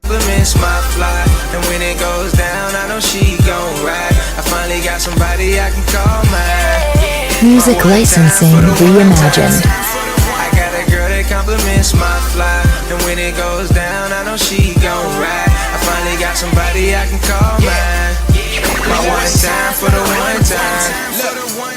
Compliments my fly, and when it goes down, I know she gon' ride. I finally got somebody I can call mine. Music licensing reimagined. I got a girl that compliments my fly, and when it goes down, I know she gon' ride. I finally got somebody I can call mine. My one time for the one time.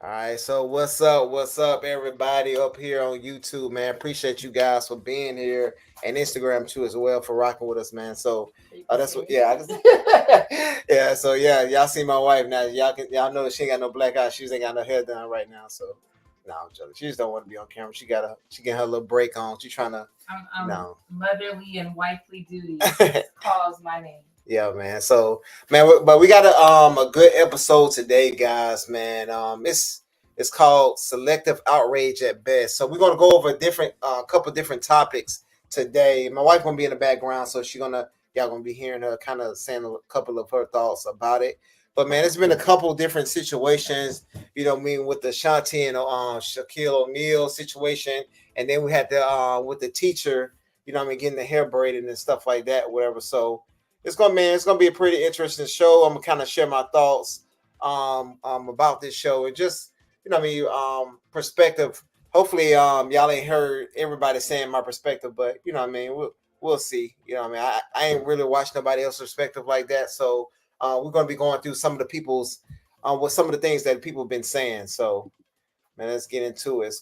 All right, so what's up? What's up, everybody up here on YouTube, man? Appreciate you guys for being here and Instagram too as well for rocking with us, man. So that's what, yeah, I just, yeah. So yeah, y'all see my wife now. Y'all know she ain't got no black eye. She ain't got no hair done right now. So no, I'm joking. She just don't want to be on camera. She getting her little break on. She trying to, no, motherly and wifely duties calls my name. Yeah, man. So, man, but we got a good episode today, guys. Man, it's called Selective Outrage at Best. So we're gonna go over a different couple different topics today. My wife gonna be in the background, so y'all gonna be hearing her kind of saying a couple of her thoughts about it. But man, it's been a couple different situations. You know, what I mean, with the Shanti and Shaquille O'Neal situation, and then we had the with the teacher. You know, what I mean, getting the hair braided and stuff like that, whatever. So it's gonna be a pretty interesting show. I'm gonna kind of share my thoughts about this show and just perspective. Hopefully y'all ain't heard everybody saying my perspective, but we'll see. I ain't really watched nobody else's perspective like that. So we're gonna be going through some of the people's what some of the things that people have been saying. So man, let's get into it.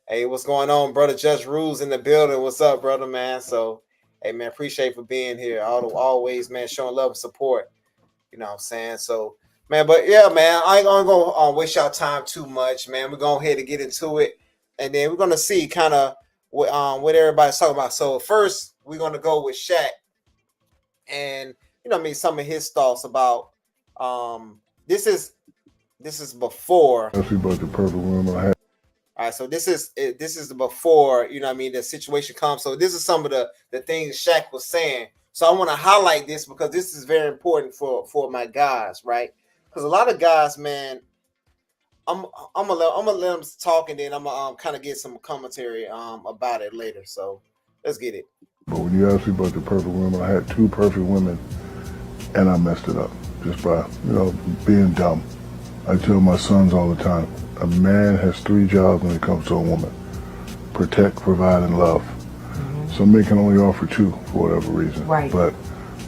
Hey, what's going on, brother? Judge Rules in the building. What's up, brother, man? So hey man, appreciate for being here. Always, man, showing love and support. You know what I'm saying? So, man, but yeah, man, I ain't gonna waste y'all time too much, man. We're going ahead and get into it, and then we're gonna see kind of what everybody's talking about. So first, we're gonna go with Shaq, and some of his thoughts about this is before. That's about the perfect woman I had. All right, so this is before the situation comes. So this is some of the things Shaq was saying. So I want to highlight this because this is very important for my guys, right? Because a lot of guys, man, I'm gonna let them talk and then I'm gonna kind of get some commentary about it later. So let's get it. But when you ask me about the perfect woman, I had two perfect women, and I messed it up just by being dumb. I tell my sons all the time, a man has three jobs when it comes to a woman: protect, provide, and love. Some men can only offer two for whatever reason. Right. But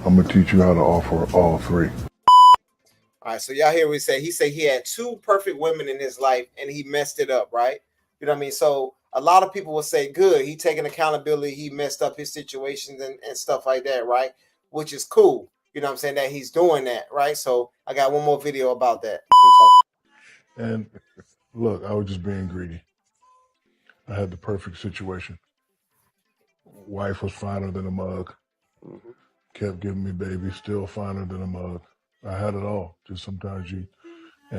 I'm going to teach you how to offer all three. All right, so y'all hear what he said. He said he had two perfect women in his life and he messed it up, right? You know what I mean? So a lot of people will say, good, he taking accountability, he messed up his situations and stuff like that, right? Which is cool. You know what I'm saying? That he's doing that, right? So I got one more video about that. And look, I was just being greedy. I had the perfect situation. Wife was finer than a mug. Kept giving me babies, still finer than a mug. I had it all. Just sometimes and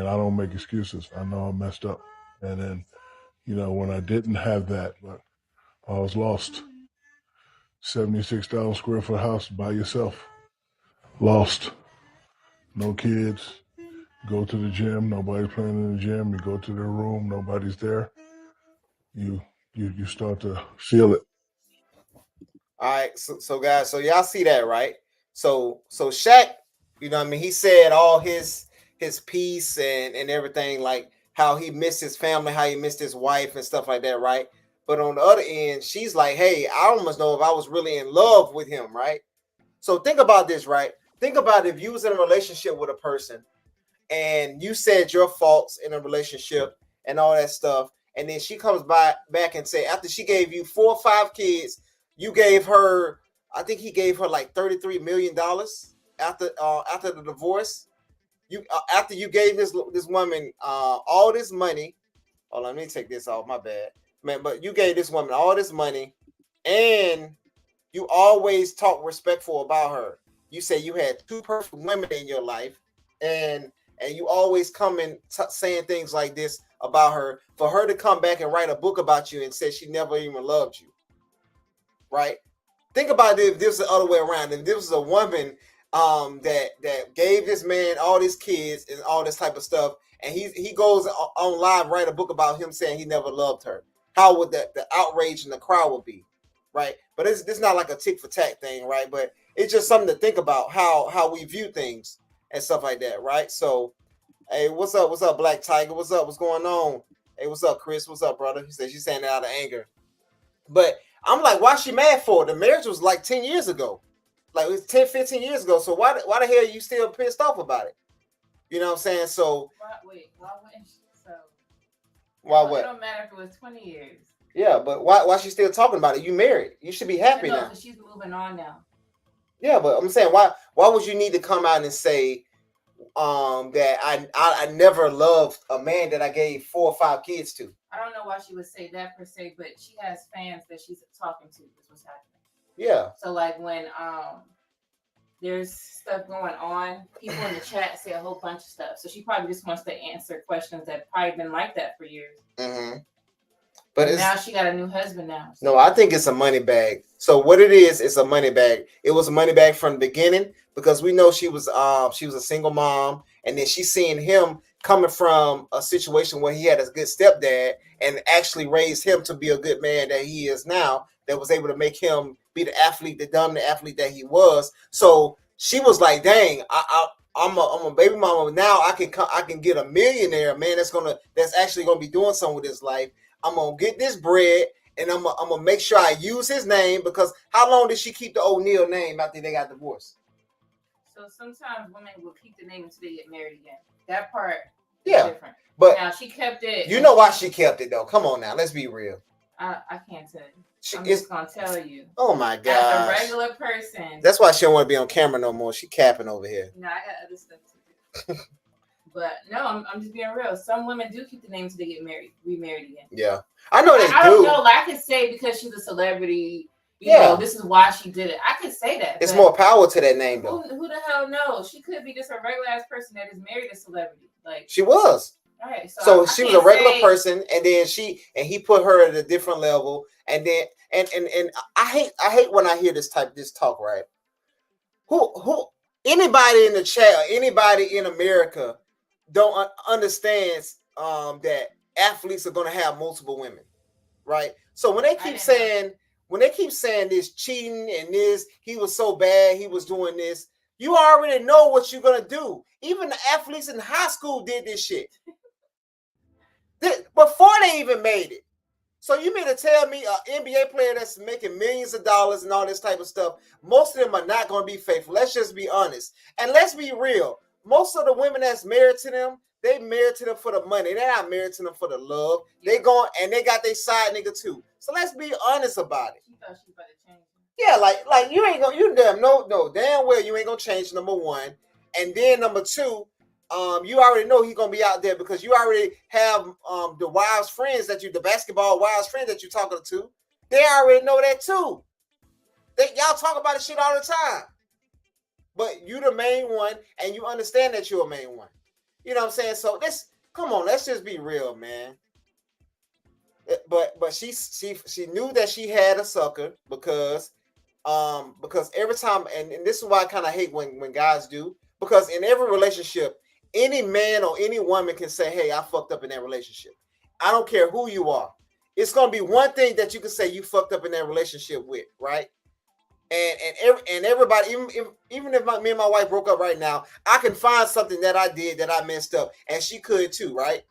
I don't make excuses. I know I messed up. And then, when I didn't have that, but I was lost. 76,000 square foot house by yourself. Lost. No kids. Go to the gym. Nobody's playing in the gym. You go to their room. Nobody's there. You start to feel it. All right, so guys, so y'all see that, right? So Shaq, he said all his piece and everything, like how he missed his family, how he missed his wife and stuff like that, right? But on the other end, she's like, hey, I almost know if I was really in love with him, right? So think about this, right? Think about if you was in a relationship with a person and you said your faults in a relationship and all that stuff, and then she comes back and say, after she gave you 4 or 5 kids, you gave her, I think he gave her like $33 million after the divorce. After you gave this woman all this money. Hold on, let me take this off. My bad, man. But you gave this woman all this money, and you always talk respectful about her. You say you had 2 perfect women in your life, and you always come and saying things like this about her. For her to come back and write a book about you and say she never even loved you. Right? Think about it if this was the other way around. If this was a woman that gave this man all these kids and all this type of stuff, and he goes on live, write a book about him saying he never loved her, how would the outrage in the crowd would be, right? But it's not like a tick for tack thing, right? But it's just something to think about how we view things and stuff like that, right? So, hey, what's up, Black Tiger? What's up? What's going on? Hey, what's up, Chris? What's up, brother? He said she's saying that out of anger, but I'm like, why she mad for? The marriage was like 10 years ago. Like it was 10, 15 years ago. So why the hell are you still pissed off about it? You know what I'm saying? So why wouldn't she? So Why It what? don't matter if it was 20 years. Yeah, but why she still talking about it? You married. You should be happy No, now. because she's moving on now. Yeah, but I'm saying why would you need to come out and say that I never loved a man that I gave 4 or 5 kids to? I don't know why she would say that per se, but she has fans that she's talking to. Is what's happening. Yeah. So like when there's stuff going on, people in the chat say a whole bunch of stuff. So she probably just wants to answer questions that probably been like that for years. Mm-hmm. But now she got a new husband now. So. No, I think it's a money bag. So what it is, it's a money bag. It was a money bag from the beginning because we know she was a single mom, and then she's seeing him coming from a situation where he had a good stepdad and actually raised him to be a good man that he is now, that was able to make him be the athlete, the dominant athlete that he was. So she was like, dang, I'm a baby mama. Now I can get a millionaire, man, that's actually gonna be doing something with his life. I'm gonna get this bread, and I'm gonna make sure I use his name, because how long did she keep the O'Neal name after they got divorced? So sometimes women will keep the name until they get married again. That part is different. But now she kept it. You know why she kept it though? Come on now, let's be real. I can't tell you. I'm just gonna tell you. Oh my god. As a regular person. That's why she don't want to be on camera no more. She capping over here. No, I got other stuff to do. But no, I'm just being real. Some women do keep the name until they get remarried again. Yeah, I know they do. I don't know. Like I could say because she's a celebrity, you know, this is why she did it. I could say that. It's more power to that name though. Who the hell knows? She could be just a regular ass person that is married a celebrity. Like she was. All right, so she was a regular person, and then he put her at a different level, and then and I hate when I hear this talk, right? Who anybody in the chat or anybody in America don't understands that athletes are going to have multiple women, right? So when they keep saying this cheating and this, he was so bad, he was doing this, you already know what you're going to do. Even the athletes in high school did this shit before they even made it. So you mean to tell me an NBA player that's making millions of dollars and all this type of stuff, most of them are not going to be faithful. Let's just be honest. And let's be real. Most of the women that's married to them, they married to them for the money. They're not married to them for the love. They going and they got their side nigga too. So let's be honest about it. She thought she was about to change. Yeah, like you ain't gonna, you damn damn well you ain't gonna change, number one. And then number two, you already know he's gonna be out there because you already have the wives friends the basketball wives friends that you're talking to. They already know that too. Y'all talk about this shit all the time. But you the main one, and you understand that you're a main one. You know what I'm saying? So come on, let's just be real, man. But she knew that she had a sucker because every time, and this is why I kind of hate when guys do, because in every relationship, any man or any woman can say, hey, I fucked up in that relationship. I don't care who you are. It's gonna be one thing that you can say you fucked up in that relationship with, right? And everybody, even if me and my wife broke up right now, I can find something that I did that I messed up, and she could too, right?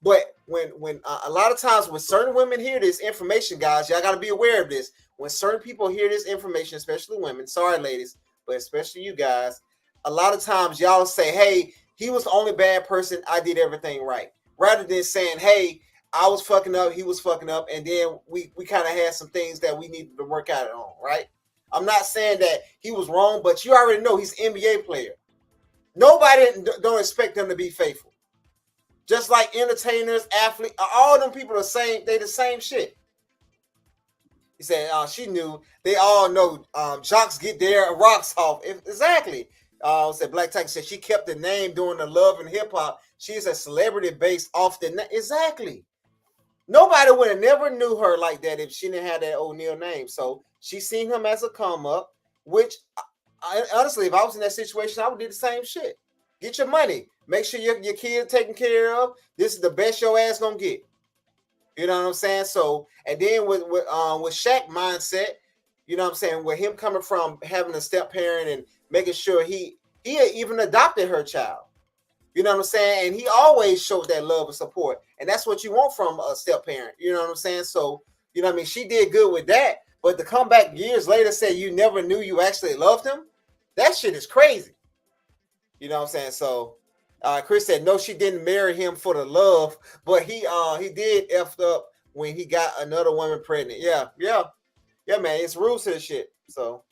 But when a lot of times when certain women hear this information, guys, y'all got to be aware of this. When certain people hear this information, especially women, sorry ladies, but especially you guys, a lot of times y'all say, hey, he was the only bad person, I did everything right, rather than saying, hey, I was fucking up, he was fucking up, and then we kind of had some things that we needed to work out on, right? I'm not saying that he was wrong, but you already know he's an NBA player. Nobody don't expect them to be faithful. Just like entertainers, athletes, all them people are the same. They the same shit. He said she knew. They all know jocks get their rocks off. Exactly. Said Black Tiger said she kept the name doing the love and hip hop. She's a celebrity based off the name. Exactly. Nobody would have never knew her like that if she didn't have that O'Neal name. So she seen him as a come up, which honestly, if I was in that situation, I would do the same shit. Get your money. Make sure your kid taken care of. This is the best your ass gonna get. You know what I'm saying? So, and then with Shaq mindset, you know what I'm saying, with him coming from having a step parent and making sure he even adopted her child. You know what I'm saying? And he always showed that love and support. And that's what you want from a step parent. You know what I'm saying? So, you know what I mean? She did good with that. But to come back years later say you never knew you actually loved him, that shit is crazy. You know what I'm saying? So, Chris said no, she didn't marry him for the love, but he did effed up when he got another woman pregnant. Yeah, man. It's rules to the shit. So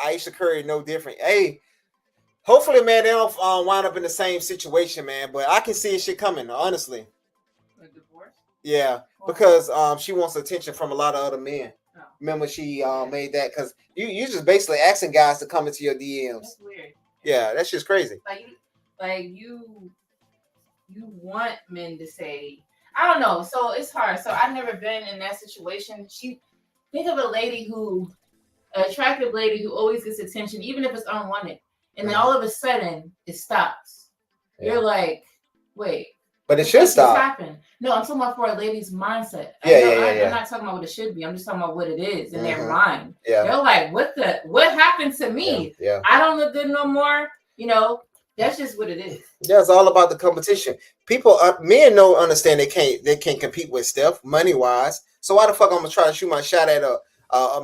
Aisha Curry no different. Hey, hopefully, man, they don't wind up in the same situation, man. But I can see shit coming, honestly. A divorce? Yeah, because she wants attention from a lot of other men. Oh. Remember, she made that because you just basically asking guys to come into your DMs. That's weird. Yeah, that's just crazy. Like you want men to say, I don't know. So it's hard. So I've never been in that situation. Think of an attractive lady who always gets attention, even if it's unwanted. And then all of a sudden it stops. Yeah. You're like, wait. But it should stop. Happen? No, I'm talking about for a lady's mindset. Yeah. I'm not talking about what it should be. I'm just talking about what it is in their mind. Yeah. They're like, what happened to me? Yeah. I don't look good no more. That's just what it is. Yeah, it's all about the competition. People, men don't understand they can't compete with Steph money wise. So why the fuck I'm gonna try to shoot my shot at a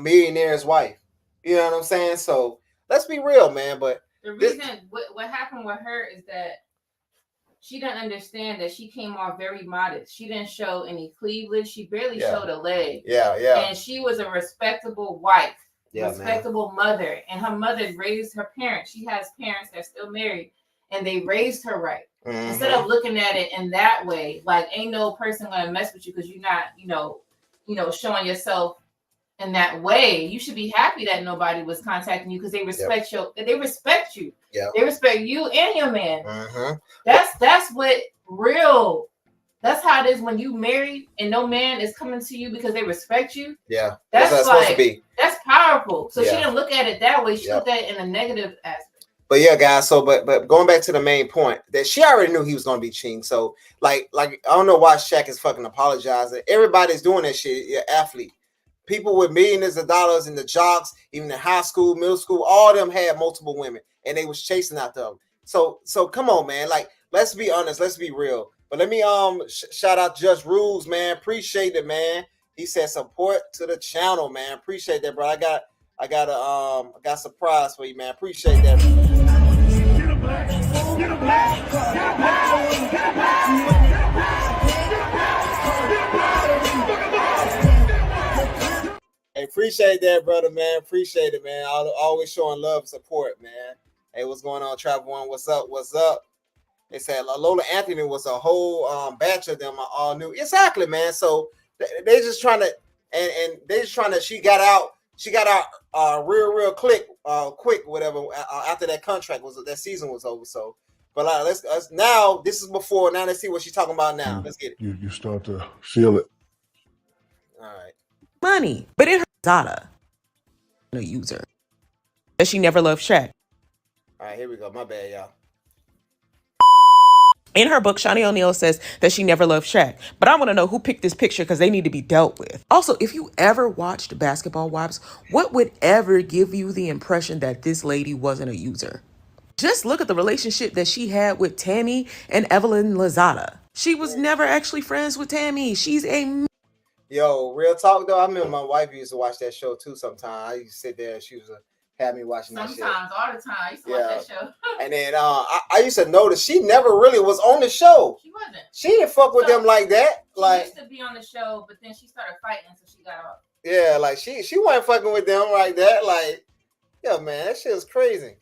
millionaire's wife? You know what I'm saying? So let's be real, man. But the reason what happened with her is that she didn't understand that she came off very modest. She didn't show any cleavage. She barely showed a leg. Yeah. And she was a respectable wife, respectable mother. And her mother raised her parents. She has parents that are still married, and they raised her right. Mm-hmm. Instead of looking at it in that way, like ain't no person gonna mess with you because you're not, showing yourself in that way. You should be happy that nobody was contacting you because they respect you. They respect you. Yeah. They respect you and your man. Mm-hmm. That's what real. That's how it is when you marry and no man is coming to you because they respect you. Yeah. That's like, supposed to be. That's powerful. So she didn't look at it that way. She looked at it in a negative aspect. But yeah, guys. So, but going back to the main point, that she already knew he was going to be cheating. So, like I don't know why Shaq is fucking apologizing. Everybody's doing that shit. You're an athlete. People with millions of dollars in the jocks, even in high school, middle school, all of them had multiple women, and they was chasing after them. So come on, man. Like, let's be honest. Let's be real. But let me shout out Just Rules, man. Appreciate it, man. He said support to the channel, man. Appreciate that, bro. I got a surprise for you, man. Appreciate that. Get a black, get a black, get a black, get a black. Hey, appreciate that, brother, man. Appreciate it, man. Always showing love and support, man. Hey, what's going on, Travel One? What's up? What's up? They said Lola Anthony was a whole batch of them all new. Exactly, man. So they just trying to, and they just trying to. She got out real quick, whatever. After that contract that season was over. So, but let's now. This is before. Now let's see what she's talking about now. Let's get it. You start to feel it. All right. Money, but in her Zada, no user. That she never loved Shaq. All right, here we go. My bad, y'all. In her book, Shaunie O'Neal says that she never loved Shaq. But I want to know who picked this picture because they need to be dealt with. Also, if you ever watched Basketball Wives, what would ever give you the impression that this lady wasn't a user? Just look at the relationship that she had with Tammy and Evelyn Lozada. She was never actually friends with Tammy. She's a... Yo, real talk though. I remember my wife used to watch that show too. Sometimes I used to sit there and she was have me watching that shit. Sometimes, all the time. I used to watch that show. And then I used to notice she never really was on the show. She wasn't. She didn't fuck with them like that. She used to be on the show, but then she started fighting, so she got off. Yeah, like she wasn't fucking with them like that. Like, yo, man, that shit is crazy.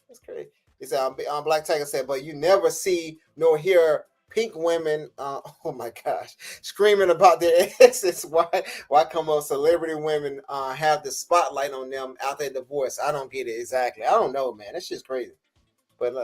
That's crazy. He said, Black Tiger said, but you never see nor hear pink women, oh my gosh, screaming about their exes. Why come on celebrity women have the spotlight on them after their divorce? I don't get it exactly. I don't know, man. That shit's crazy. But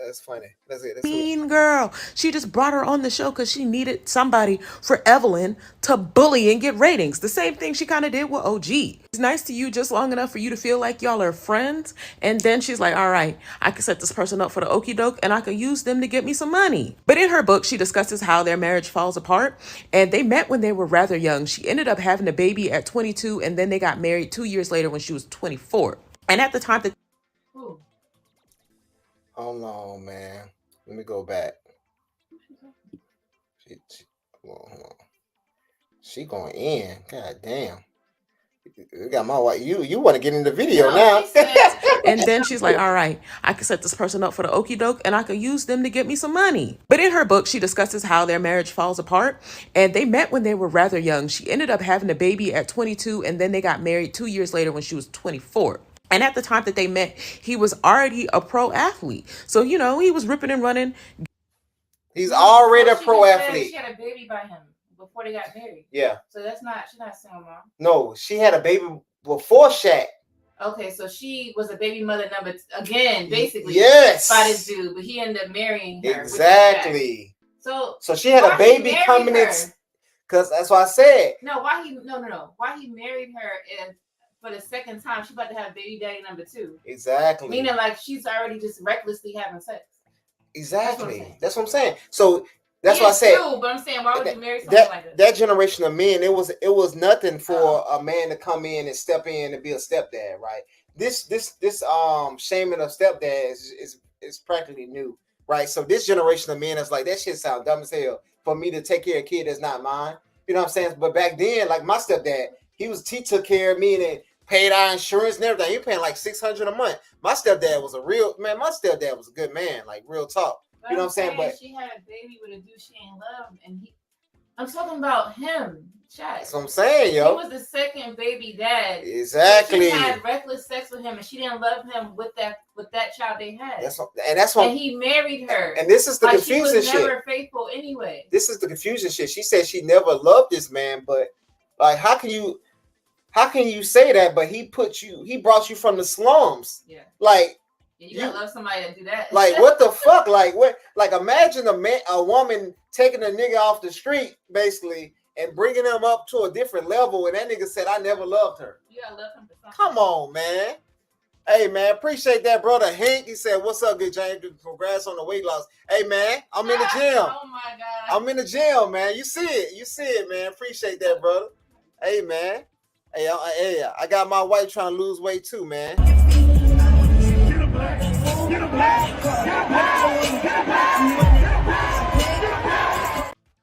that's funny. That's it. Mean girl. She just brought her on the show because she needed somebody for Evelyn to bully and get ratings. The same thing she kind of did with OG. It's nice to you just long enough for you to feel like y'all are friends. And then she's like, all right, I can set this person up for the okie doke and I could use them to get me some money. But in her book, she discusses how their marriage falls apart. And they met when they were rather young. She ended up having a baby at 22 and then they got married 2 years later when she was 24. And at the time that... Hold on, man. Let me go back. Hold on. She going in. God damn. You got my wife. You want to get in the video now? And then she's like, all right, I can set this person up for the okie doke and I could use them to get me some money. But in her book, she discusses how their marriage falls apart. And they met when they were rather young. She ended up having a baby at 22, and then they got married 2 years later when she was 24. And at the time that they met, he was already a pro athlete. So, you know, he was ripping and running. He's already a pro athlete. She had a baby by him before they got married. Yeah. So she's not a single mom. No, she had a baby before Shaq. Okay, so she was a baby mother again, basically. Yes. By this dude, but he ended up marrying her. Exactly. So she had a baby coming in. Because that's what I said. No, why he married her if for the second time she's about to have baby daddy number 2. Exactly. Meaning like she's already just recklessly having sex. Exactly. That's what I'm saying. So that's what I said. True, but I'm saying, why would you marry something like that generation of men? It was nothing for a man to come in and step in and be a stepdad, right? This shaming of stepdad is practically new, right? So this generation of men is like, that shit sound dumb as hell for me to take care of a kid that's not mine. You know what I'm saying? But back then, like my stepdad, he took care of me and paid our insurance and everything. He paying like $600 a month. My stepdad was my stepdad was a good man, like real talk. But you know what I'm saying? But she had a baby with a dude she ain't love, and I'm talking about him, Shaq. That's what I'm saying, yo. He was the second baby dad. Exactly. She had reckless sex with him, and she didn't love him with that child they had. And he married her. And this is the confusing shit. She was never faithful anyway. This is the confusing shit. She said she never loved this man, but like, how can you say that? But he brought you from the slums. Yeah. Like. You gotta love somebody that do that. Like, what the fuck? Like, what? Like, imagine a woman taking a nigga off the street, basically, and bringing him up to a different level, and that nigga said, I never loved her. You gotta love him for something. Come on, man. Hey, man, appreciate that, brother Hank. He said, what's up, good James? Congrats on the weight loss. Hey, man, I'm in the gym. Oh, my God. I'm in the gym, man. You see it, man. Appreciate that, brother. Hey, man. Hey, I got my wife trying to lose weight, too, man.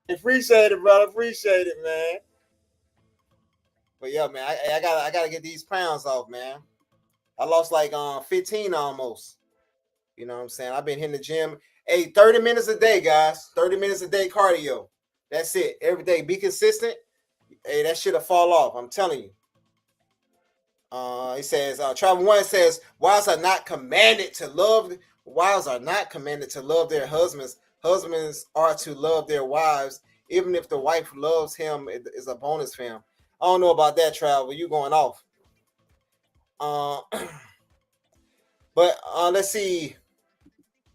Appreciate it, brother. Appreciate it, man. But yeah, man, I gotta get these pounds off, man. I lost like 15 almost. You know what I'm saying? I've been hitting the gym. Hey, 30 minutes a day, guys. 30 minutes a day cardio. That's it. Every day. Be consistent. Hey, that shit'll fall off. I'm telling you. He says, Travel One says, wives are not commanded to love their husbands. Husbands are to love their wives, even if the wife loves him. It is a bonus for him. I don't know about that, Travel. You going off? But let's see.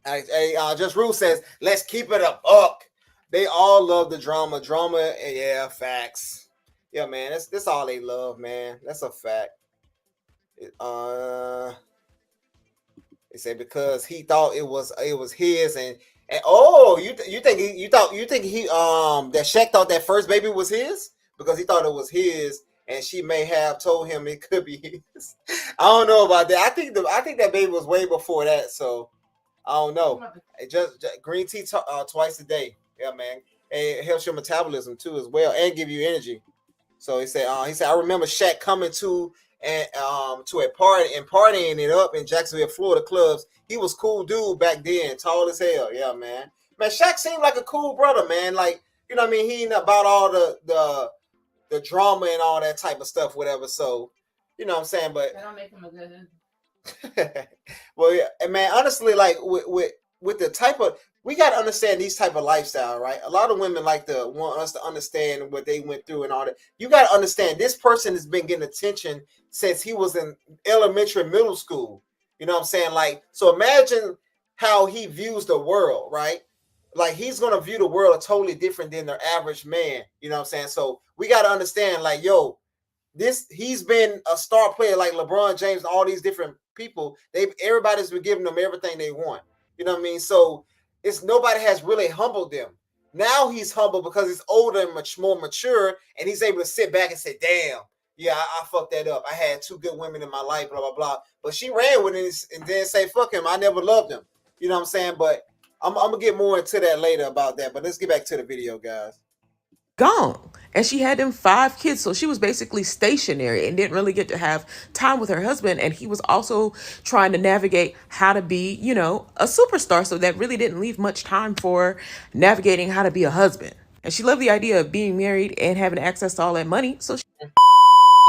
Just Rule says, let's keep it a buck. They all love the drama. Yeah, facts. Yeah, man, that's all they love, man. That's a fact. They said because he thought it was his, and you think that Shaq thought that first baby was his because he thought it was his, and she may have told him it could be his. I don't know about that. I think that baby was way before that, so I don't know. Just green tea twice a day, yeah, man. It helps your metabolism too as well, and give you energy. So he said I remember Shaq coming to a party and partying it up in Jacksonville, Florida clubs. He was cool dude back then, tall as hell. Yeah, man. Shaq seemed like a cool brother, man. Like, you know what I mean? He ain't about all the drama and all that type of stuff, whatever. So, you know what I'm saying? But that don't make him a good. Well, yeah, and man, honestly, like with the type of, we got to understand these type of lifestyle, right? A lot of women want us to understand what they went through and all that. You got to understand this person has been getting attention since he was in elementary, middle school. You know what I'm saying? Like, so imagine how he views the world, right? Like, he's going to view the world totally different than the average man. You know what I'm saying? So we got to understand, like, yo, he's been a star player like LeBron James and all these different people. Everybody's been giving them everything they want. You know what I mean? So nobody has really humbled them. Now he's humble because he's older and more mature, and he's able to sit back and say, damn, yeah, I fucked that up. I had 2 good women in my life, blah, blah, blah. But she ran with it and then say, fuck him. I never loved him. You know what I'm saying? But I'm going to get more into that later about that. But let's get back to the video, guys. Gone. And she had them 5 kids. So she was basically stationary and didn't really get to have time with her husband. And he was also trying to navigate how to be, you know, a superstar. So that really didn't leave much time for navigating how to be a husband. And she loved the idea of being married and having access to all that money. So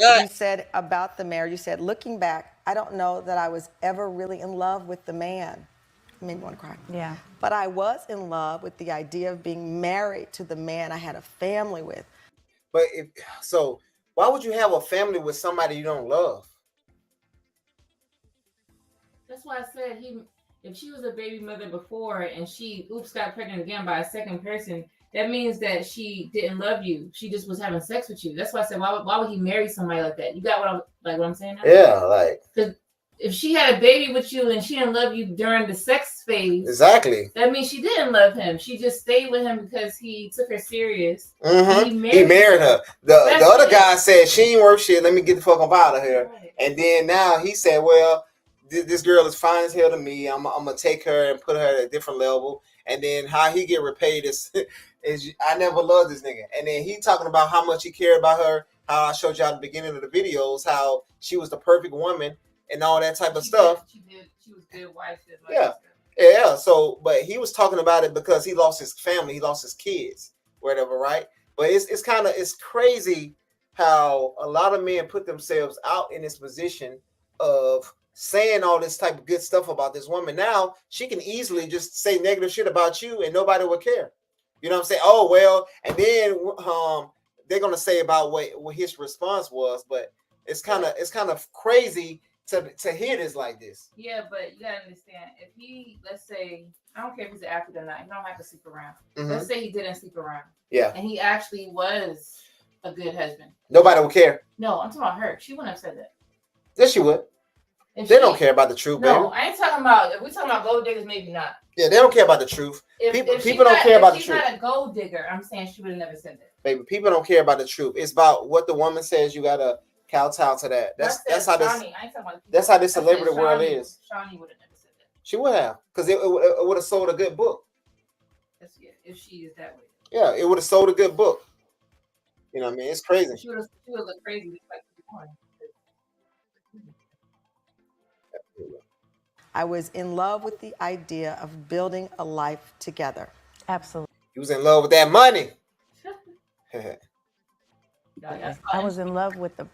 You said about the marriage, you said, looking back, I don't know that I was ever really in love with the man. It made me want to cry. Yeah. But I was in love with the idea of being married to the man I had a family with. But so, why would you have a family with somebody you don't love? That's why I said if she was a baby mother before and she got pregnant again by a second person, that means that she didn't love you. She just was having sex with you. That's why I said, why would he marry somebody like that? You got what I'm saying now? Yeah, like, because if she had a baby with you and she didn't love you during the sex phase, exactly, that means she didn't love him. She just stayed with him because he took her serious. Mm-hmm. He married her. The other guy said she ain't worth shit. Let me get the fuck up out of here. Right. And then now he said, well, this girl is fine as hell to me. I'm gonna take her and put her at a different level. And then how he get repaid is I never loved this nigga. And then he talking about how much he cared about her. How I showed you at the beginning of the videos how she was the perfect woman and all that type of stuff. She was good wife. Yeah. So, but he was talking about it because he lost his family, he lost his kids, whatever, right? But it's crazy how a lot of men put themselves out in this position of saying all this type of good stuff about this woman. Now she can easily just say negative shit about you and nobody would care. You know what I'm saying? Oh well, and then they're gonna say about what his response was, but it's kind of crazy to hear this like this. Yeah, but you gotta understand, if he, let's say, I don't care if he's an athlete or not, he don't have to sleep around. Mm-hmm. Let's say he didn't sleep around. Yeah. And he actually was a good husband. Nobody would care. No, I'm talking about her. She wouldn't have said that. Yes, she would. They don't care about the truth, baby. No, I ain't talking about, if we're talking about gold diggers, maybe not. Yeah, they don't care about the truth. People don't care about the truth. If she's not a gold digger, I'm saying she would have never said that. Baby, people don't care about the truth. It's about what the woman says. You gotta kowtow to that. That's how this celebrity world is. Shaunie would have never said that. She would have, because it would have sold a good book. If she is that way. Yeah, it would have sold a good book. You know what I mean? It's crazy. She would have looked crazy just like before. I was in love with the idea of building a life together. Absolutely. He was in love with that money. I was in love with the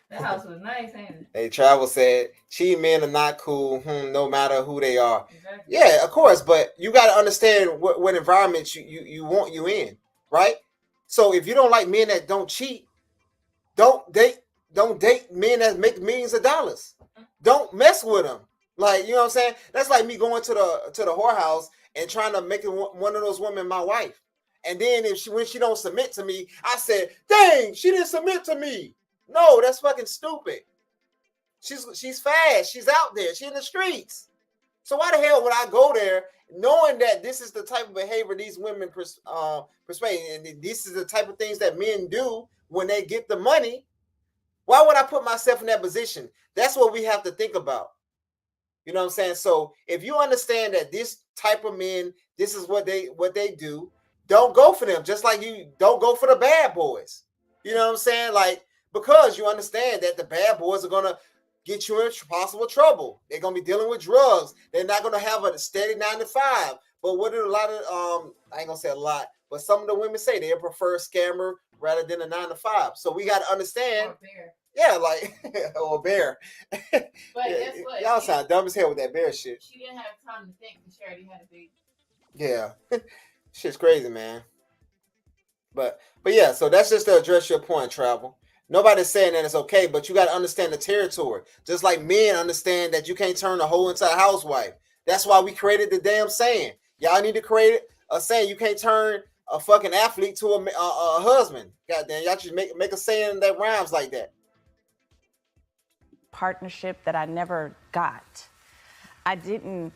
That house was nice, ain't it? Hey, Travel said, cheating men are not cool, no matter who they are. Exactly. Yeah, of course, but you got to understand what environment you want you in, right? So if you don't like men that don't cheat, don't date men that make millions of dollars. Don't mess with them. Like, you know what I'm saying? That's like me going to the whorehouse and trying to make one of those women my wife. And then when she don't submit to me, I said, dang, she didn't submit to me. No, that's fucking stupid. She's fast. She's out there. She's in the streets. So why the hell would I go there knowing that this is the type of behavior these women persuade, and this is the type of things that men do when they get the money? Why would I put myself in that position? That's what we have to think about. You know what I'm saying? So if you understand that this type of men, this is what they do, don't go for them. Just like you don't go for the bad boys. You know what I'm saying? Like, because you understand that the bad boys are gonna get you in possible trouble. They're gonna be dealing with drugs. They're not gonna have a steady 9 to 5. But what do a lot of I ain't gonna say a lot, but some of the women say they prefer scammer rather than a 9 to 5. So we got to understand. Or bear. Yeah, like or bear. But guess what? Y'all sound dumb as hell with that bear shit. She didn't have time to think because she already had a baby. Yeah, shit's crazy, man. But yeah, so that's just to address your point, Travel. Nobody's saying that it's okay, but you got to understand the territory. Just like men understand that you can't turn a hoe into a housewife. That's why we created the damn saying. Y'all need to create a saying. You can't turn a fucking athlete to a husband. Goddamn, y'all should make a saying that rhymes like that. partnership that I never got. I didn't.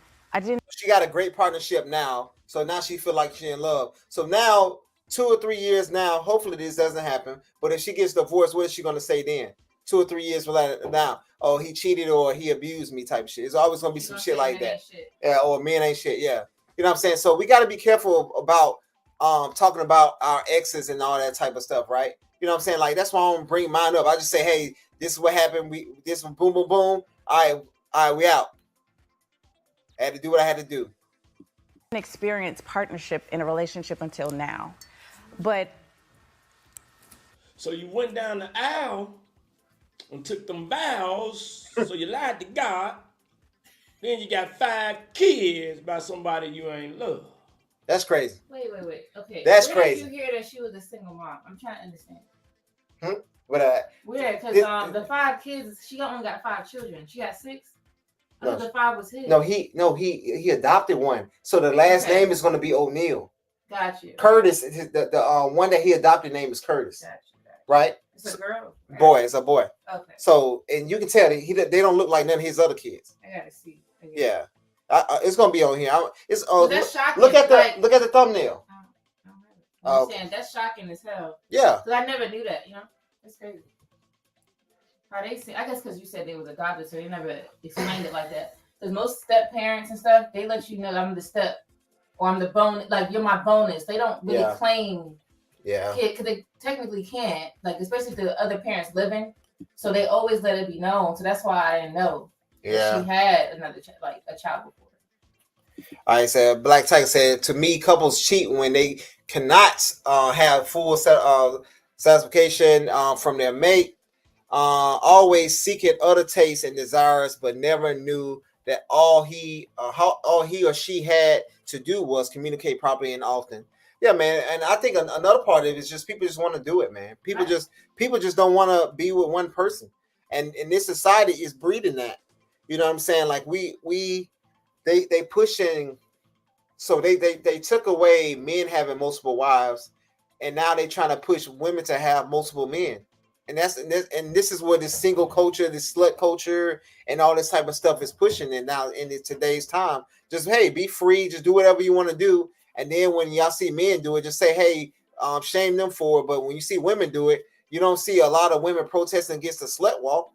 She got a great partnership now. So now she feel like she's in love. So now 2 or 3 years now, hopefully this doesn't happen. But if she gets divorced, what is she going to say then? 2 or 3 years from now, oh, he cheated or he abused me type shit. It's always going to be some shit like that. Yeah, or men ain't shit. Yeah. You know what I'm saying? So we got to be careful about talking about our exes and all that type of stuff, right? You know what I'm saying? Like that's why I don't bring mine up. I just say, hey, this is what happened. This one, boom, boom, boom. All right, we out. I had to do what I had to do. Experience partnership in a relationship until now, but so you went down the aisle and took them vows. So you lied to God. Then you got 5 kids by somebody you ain't love. That's crazy. Wait. Okay. That's Where crazy. Did you hear that she was a single mom? I'm trying to understand. But Weird, because the 5 kids, she only got 5 children. She had 6. I thought the 5 was his. He adopted one. So the last name is going to be O'Neal. Got you. Curtis, the one that he adopted name is Curtis. Got you. Right? It's a girl. Right? Boy, it's a boy. Okay. So and you can tell that they don't look like none of his other kids. I gotta see. Yeah. It's gonna be on here. It's that's shocking. Look at the thumbnail. I'm saying that's shocking as hell. Yeah. Because I never knew that. You know, it's crazy. How they see? I guess because you said they was adopted, so they never explained it like that. Because most step parents and stuff, they let you know I'm the step or I'm the bonus. Like you're my bonus. They don't really claim. Yeah. Kid, because they technically can't. Like especially if the other parents living, so they always let it be known. So that's why I didn't know. Yeah. She had another a child before. All right, so Black Tiger said, to me, couples cheat when they cannot have full satisfaction from their mate, always seeking other tastes and desires, but never knew that all he or she had to do was communicate properly and often. Yeah, man, and I think another part of it is just people just want to do it, man. People just don't want to be with one person, and this society is breeding that. You know what I'm saying? Like they pushing, so they took away men having multiple wives, and now they trying to push women to have multiple men, and this is what this single culture, this slut culture, and all this type of stuff is pushing. And now in today's time, just hey, be free, just do whatever you want to do, and then when y'all see men do it, just say hey, shame them for it. But when you see women do it, you don't see a lot of women protesting against the slut walk.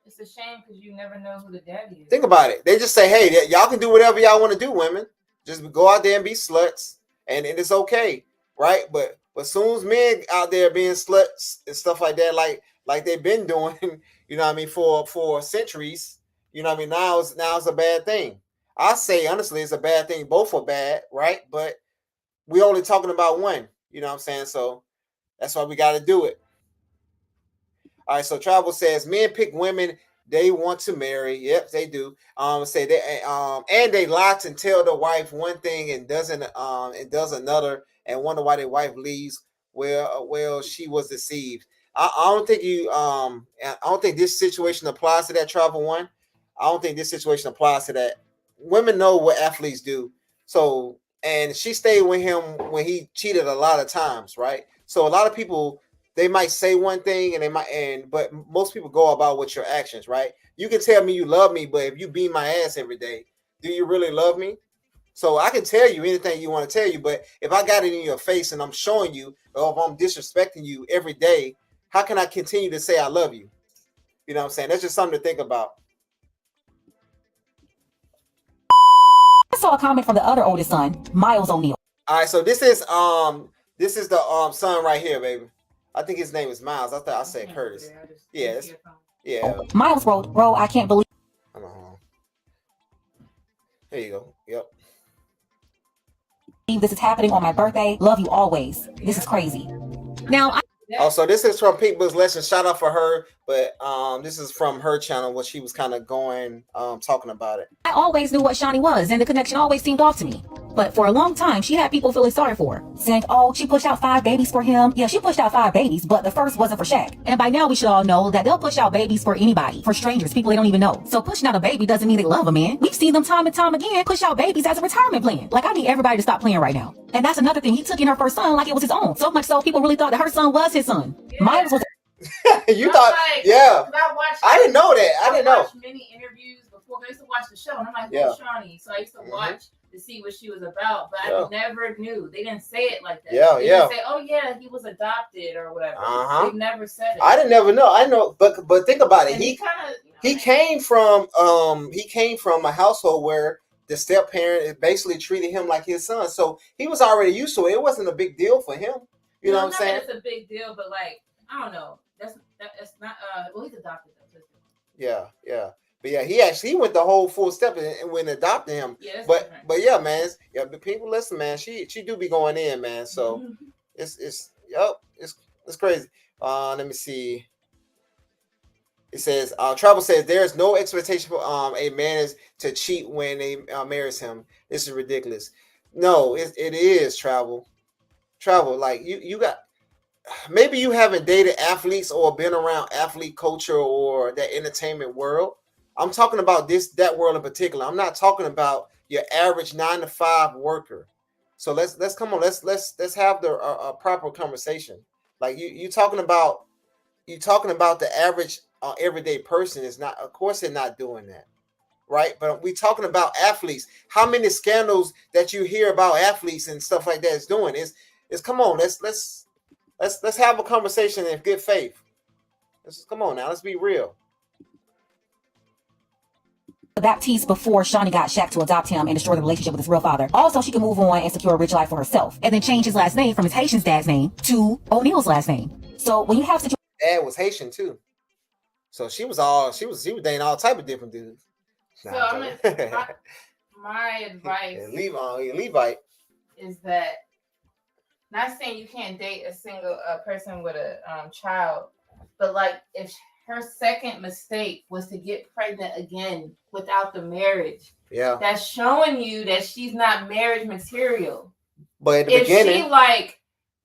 It's a shame because you never know who the daddy is. Think about it. They just say, hey, y'all can do whatever y'all want to do, women. Just go out there and be sluts, and it's okay, right? But soon as men out there being sluts and stuff like that, like they've been doing, you know what I mean, for centuries, you know what I mean, now it's a bad thing. I say, honestly, it's a bad thing. Both are bad, right? But we only talking about one, you know what I'm saying? So that's why we got to do it. All right, so Travel says men pick women they want to marry. Yep, they do. Say they and they lie and tell the wife one thing and does another, and wonder why their wife leaves. Well, she was deceived. I don't think this situation applies to that Travel one. I don't think this situation applies to that. Women know what athletes do. So, and she stayed with him when he cheated a lot of times, right? So a lot of people, they might say one thing but most people go about with your actions, right? You can tell me you love me, but if you beat my ass every day, do you really love me? So I can tell you anything you want to tell you, but if I got it in your face and I'm showing you, or if I'm disrespecting you every day, how can I continue to say I love you? You know what I'm saying? That's just something to think about. I saw a comment from the other oldest son, Miles O'Neal. All right, so this is the son right here, baby. I think his name is Miles. I thought I said Curtis. Yeah. Miles wrote, bro, I can't believe. Hold on. There you go. Yep. This is happening on my birthday. Love you always. This is crazy. Now, also, this is from Pink Book's Lesson. Shout out for her, but this is from her channel where she was kind of going talking about it. I always knew what Shaunie was, and the connection always seemed off to me. But for a long time, she had people feeling sorry for her, saying, oh, she pushed out 5 babies for him. Yeah, she pushed out 5 babies, but the first wasn't for Shaq. And by now, we should all know that they'll push out babies for anybody, for strangers, people they don't even know. So pushing out a baby doesn't mean they love a man. We've seen them time and time again push out babies as a retirement plan. Like, I need everybody to stop playing right now. And that's another thing. He took in her first son like it was his own. So much so, people really thought that her son was his son. Yeah. Miles was... You thought, like, yeah. I didn't know that. I didn't know. I watched many interviews before. I used to watch the show, and I'm like, who's Shaunie? So I used to watch to see what she was about, but I never knew. They didn't say it like that. They didn't say, oh yeah, he was adopted or whatever. They never said it. I didn't never know. I know, but think about it. He came from a household where the step parent basically treated him like his son. So he was already used to it. It wasn't a big deal for him. You know what I'm saying? It's a big deal, but like, I don't know. That's not. Well, he's adopted though. Yeah. But yeah, he went the whole full step and when adopting him. Yeah, but yeah, man, but people listen, man. She do be going in, man. So it's crazy. Let me see. It says, Travel says there is no expectation for a man is to cheat when they marries him. This is ridiculous. No, it is Travel. Like you got, maybe you haven't dated athletes or been around athlete culture or that entertainment world. I'm talking about that world in particular. I'm not talking about your average 9-to-5 worker. So let's come on. Let's have a proper conversation. Like you talking about the average everyday person is not. Of course, they're not doing that, right? But we talking about athletes. How many scandals that you hear about athletes and stuff like that is doing? Is come on. Let's have a conversation in good faith. Come on now. Let's be real. Baptiste before Shaunie got Shaq to adopt him and destroy the relationship with his real father. Also, she can move on and secure a rich life for herself, and then change his last name from his Haitian dad's name to O'Neal's last name. So when you have dad was Haitian too, so she was dating all type of different dudes. So my advice, Levite, is that not saying you can't date a single person with a child, but like if her second mistake was to get pregnant again without the marriage. Yeah. That's showing you that she's not marriage material. But at the beginning, she like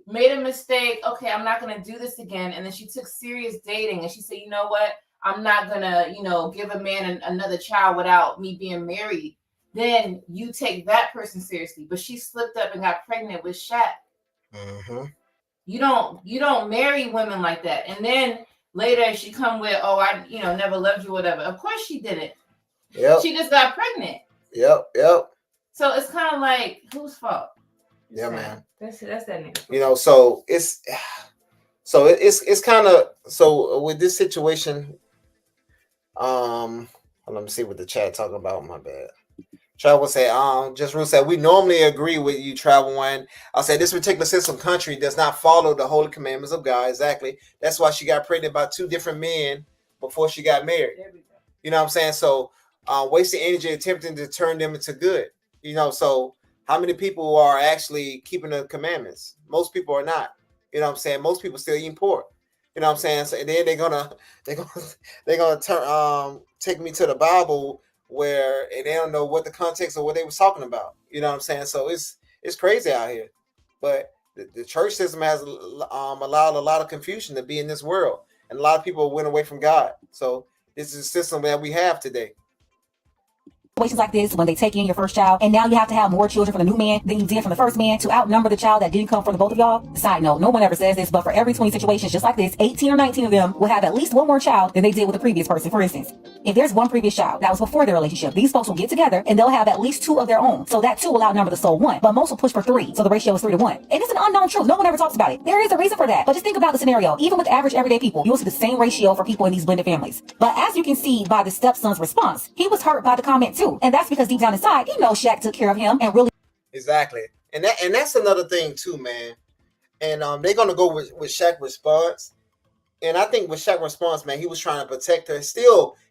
made a mistake, okay, I'm not gonna do this again. And then she took serious dating and she said, you know what? I'm not gonna, give a man another child without me being married. Then you take that person seriously. But she slipped up and got pregnant with Shaq. Mm-hmm. You don't marry women like that. And then later she come with, oh, I never loved you, whatever. Of course she didn't. Yep. She just got pregnant. Yep. So it's kind of like, whose fault? Yeah, man. That's that nigga. So it's kind of, so with this situation, let me see what the chat talking about. My bad. Travel said, just Ruth said, we normally agree with you, Travel One. I said, this particular system country does not follow the holy commandments of God. Exactly. That's why she got pregnant by 2 different men before she got married. You know what I'm saying? So, wasting energy attempting to turn them into good. So how many people are actually keeping the commandments? Most people are not. You know what I'm saying? Most people still eating pork. You know what I'm saying? So then they're gonna turn take me to the Bible where they don't know what the context of what they was talking about. You know what I'm saying? So it's crazy out here. But the church system has allowed a lot of confusion to be in this world, and a lot of people went away from God. So this is a system that we have today. situations like this, when they take in your first child, and now you have to have more children from the new man than you did from the first man to outnumber the child that didn't come from the both of y'all. Side note, no one ever says this, but for every 20 situations just like this, 18 or 19 of them will have at least one more child than they did with the previous person. For instance, if there's one previous child that was before their relationship, these folks will get together and they'll have at least 2 of their own. So that 2 will outnumber the sole 1, but most will push for 3. So the ratio is 3 to 1. And it's an unknown truth. No one ever talks about it. There is a reason for that. But just think about the scenario. Even with average everyday people, you'll see the same ratio for people in these blended families. But as you can see by the stepson's response, he was hurt by the comment too. And that's because deep down inside, he knows Shaq took care of him and really. Exactly. And that's another thing too, man. And they're gonna go with Shaq's response. And I think with Shaq's response, man, he was trying to protect her.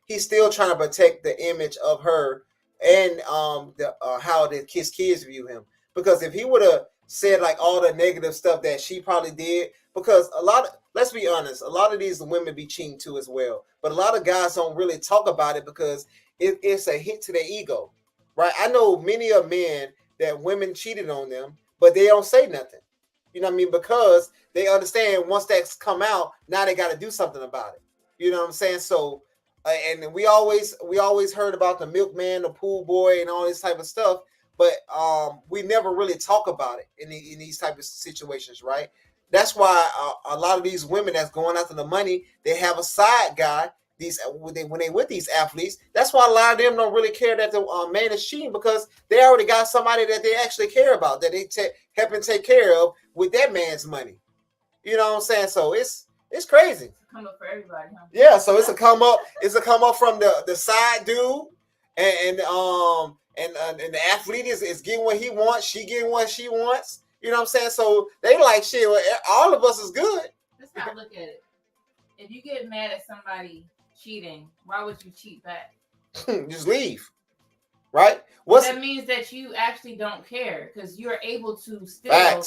He's still trying to protect the image of her and how his kids view him. Because if he would have said like all the negative stuff that she probably did, because let's be honest, a lot of these women be cheating too as well. But a lot of guys don't really talk about it because it's a hit to their ego, right? I know many of men that women cheated on them, but they don't say nothing. You know what I mean? Because they understand once that's come out, now they got to do something about it. You know what I'm saying? So, and we always heard about the milkman, the pool boy, and all this type of stuff, but we never really talk about it in these type of situations, right? That's why a lot of these women that's going after the money, they have a side guy. When they with these athletes, that's why a lot of them don't really care that the man is cheating, because they already got somebody that they actually care about, that they helping take care of with that man's money. You know what I'm saying? So it's crazy. It's a come up for everybody, huh? Yeah, so it's a come up. It's a come up from the side dude, and and the athlete is getting what he wants, she getting what she wants. You know what I'm saying? So they like shit. All of us is good. Let's not look at it. If you get mad at somebody cheating, why would you cheat back? Just leave. Right? That means that you actually don't care because you're able to still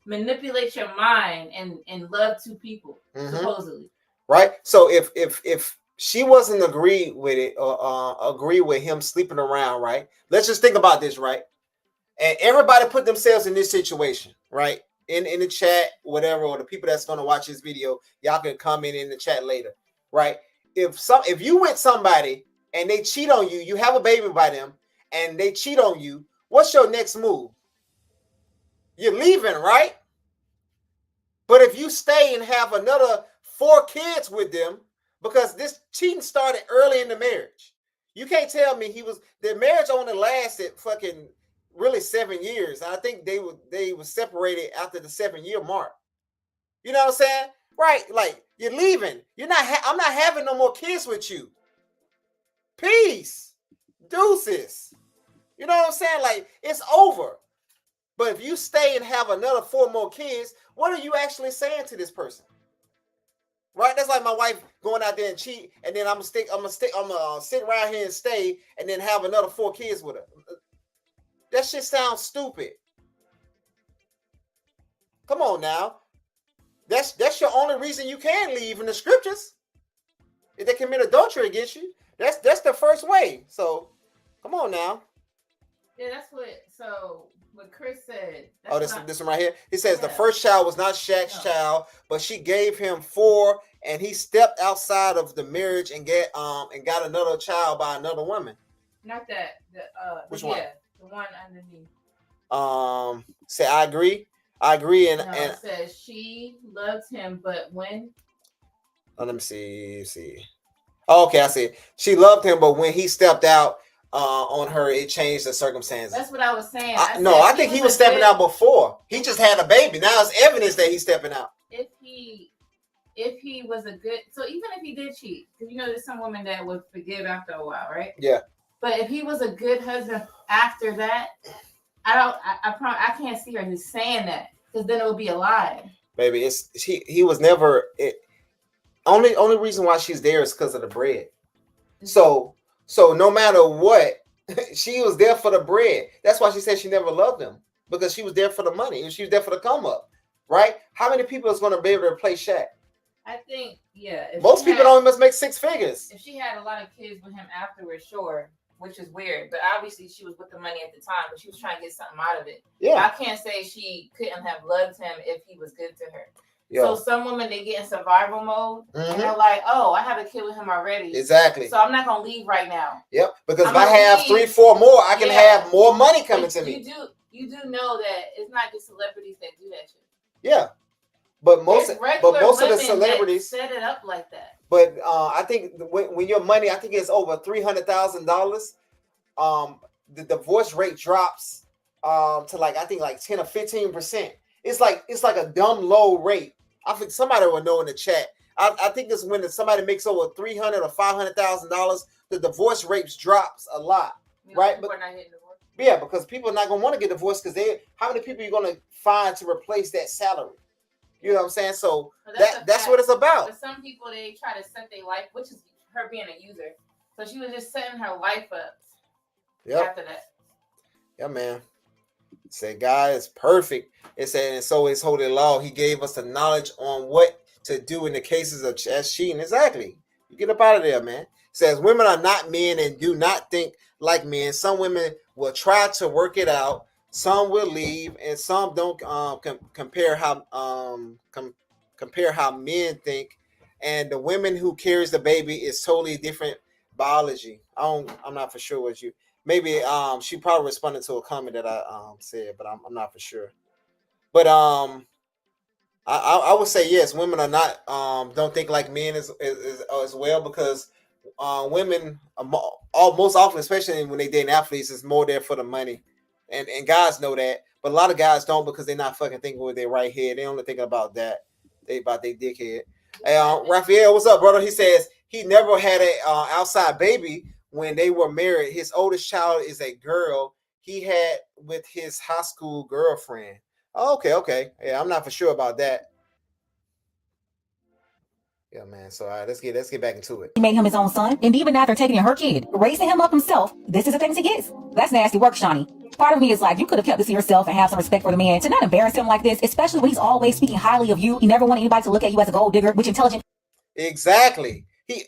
manipulate your mind and love two people, supposedly. Right? So if she wasn't agree with it or agree with him sleeping around, right? Let's just think about this, right? And everybody put themselves in this situation, right? In the chat, whatever, or the people that's going to watch this video, y'all can comment in the chat later, right? If you with somebody and they cheat on you, you have a baby by them, and they cheat on you, what's your next move? You're leaving, right? But if you stay and have another 4 kids with them, because this cheating started early in the marriage, you can't tell me the marriage only lasted fucking really 7 years. I think they were separated after the 7-year mark. You know what I'm saying? Right? Like, you're leaving. I'm not having no more kids with you. Peace. Deuces. You know what I'm saying? Like, it's over. But if you stay and have another 4 more kids, what are you actually saying to this person? Right? That's like my wife going out there and cheat, and then I'm gonna sit around here and stay, and then have another 4 kids with her. That shit sounds stupid. Come on now. That's your only reason you can leave in the scriptures. If they commit adultery against you, that's the first way. So come on now. Yeah, that's what Chris said. This one right here. He says the first child was not Shaq's child, but she gave him 4, and he stepped outside of the marriage and got another child by another woman. Not that. Which one? The one underneath. Say I agree. And it says she loved him, but when. Oh, let me see. Oh, okay, I see. She loved him, but when he stepped out on her, it changed the circumstances. That's what I was saying. I think he was stepping out before. He just had a baby. Now it's evidence that he's stepping out. If he was a good, so even if he did cheat, because there's some women that would forgive after a while, right? Yeah. But if he was a good husband after that, I can't see her just saying that, because then it would be a lie. Baby, he was never it. Only reason why she's there is because of the bread. So no matter what, she was there for the bread. That's why she said she never loved him, because she was there for the money and she was there for the come up, right? How many people is going to be able to replace Shaq? I think, yeah. Most people only must make 6 figures. If she had a lot of kids with him afterwards, sure, which is weird. But obviously she was with the money at the time, but she was trying to get something out of it. Yeah. I can't say she couldn't have loved him if he was good to her. Yeah. So some women, they get in survival mode and they're like, oh, I have a kid with him already. Exactly. So I'm not going to leave right now. Yep. Because if I have 3-4 more, I can have more money coming to me. You do know that it's not just celebrities that do that shit. Yeah. But most of the celebrities set it up like that. But I think when your money, I think it's over $300,000, the divorce rate drops to like 10 or 15%. It's like a dumb low rate. I think somebody will know in the chat. I think it's when somebody makes over $300,000 or $500,000, the divorce rates drops a lot, right? But not getting divorced. Yeah, because people are not gonna want to get divorced because how many people are you gonna find to replace that salary? You know what I'm saying? So that's what it's about. But some people, they try to set their life, which is her being a user. So she was just setting her life up. After that. Yeah, man. It said God is perfect. It said, and so his holy law, he gave us the knowledge on what to do in the cases of cheating. Exactly. You get up out of there, man. It says women are not men and do not think like men. Some women will try to work it out. Some will leave, and some don't compare how men think. And the women who carries the baby is totally different biology. I'm not for sure what you. Maybe she probably responded to a comment that I said, but I'm not for sure. But I would say yes, women are not don't think like men as well, because women most often, especially when they date athletes, is more there for the money. And guys know that, but a lot of guys don't, because they're not fucking thinking with their right head. They only thinking about that. They about their dickhead. Hey, Raphael, what's up, brother? He says he never had a outside baby when they were married, his oldest child is a girl he had with his high school girlfriend. Oh, okay. Yeah, I'm not for sure about that. Yeah, man. So all right, let's get back into it. He made him his own son, and even after taking her kid, raising him up himself, this is the things he gets. That's nasty work, Shaunie. Part of me is like, you could have kept this to yourself and have some respect for the man to not embarrass him like this, especially when he's always speaking highly of you. He never wanted anybody to look at you as a gold digger, which intelligent. Exactly.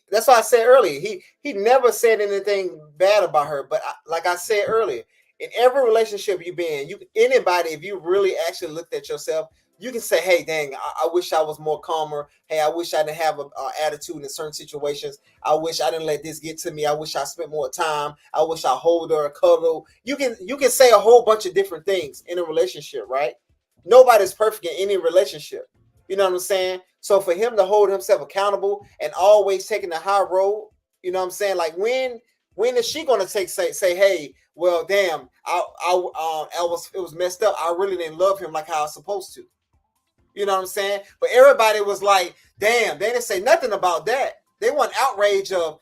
That's what I said earlier. He never said anything bad about her. But like I said earlier, in every relationship you've been, anybody, if you really actually looked at yourself, you can say, hey, dang, I wish I was more calmer. Hey, I wish I didn't have an attitude in certain situations. I wish I didn't let this get to me. I wish I spent more time. I wish I hold her, cuddle. You can say a whole bunch of different things in a relationship, right? Nobody's perfect in any relationship. You know what I'm saying? So for him to hold himself accountable and always taking the high road, you know what I'm saying? Like when is she gonna say, hey, well, damn, it was messed up. I really didn't love him like how I was supposed to. You know what I'm saying? But everybody was like, damn, they didn't say nothing about that. They want outrage of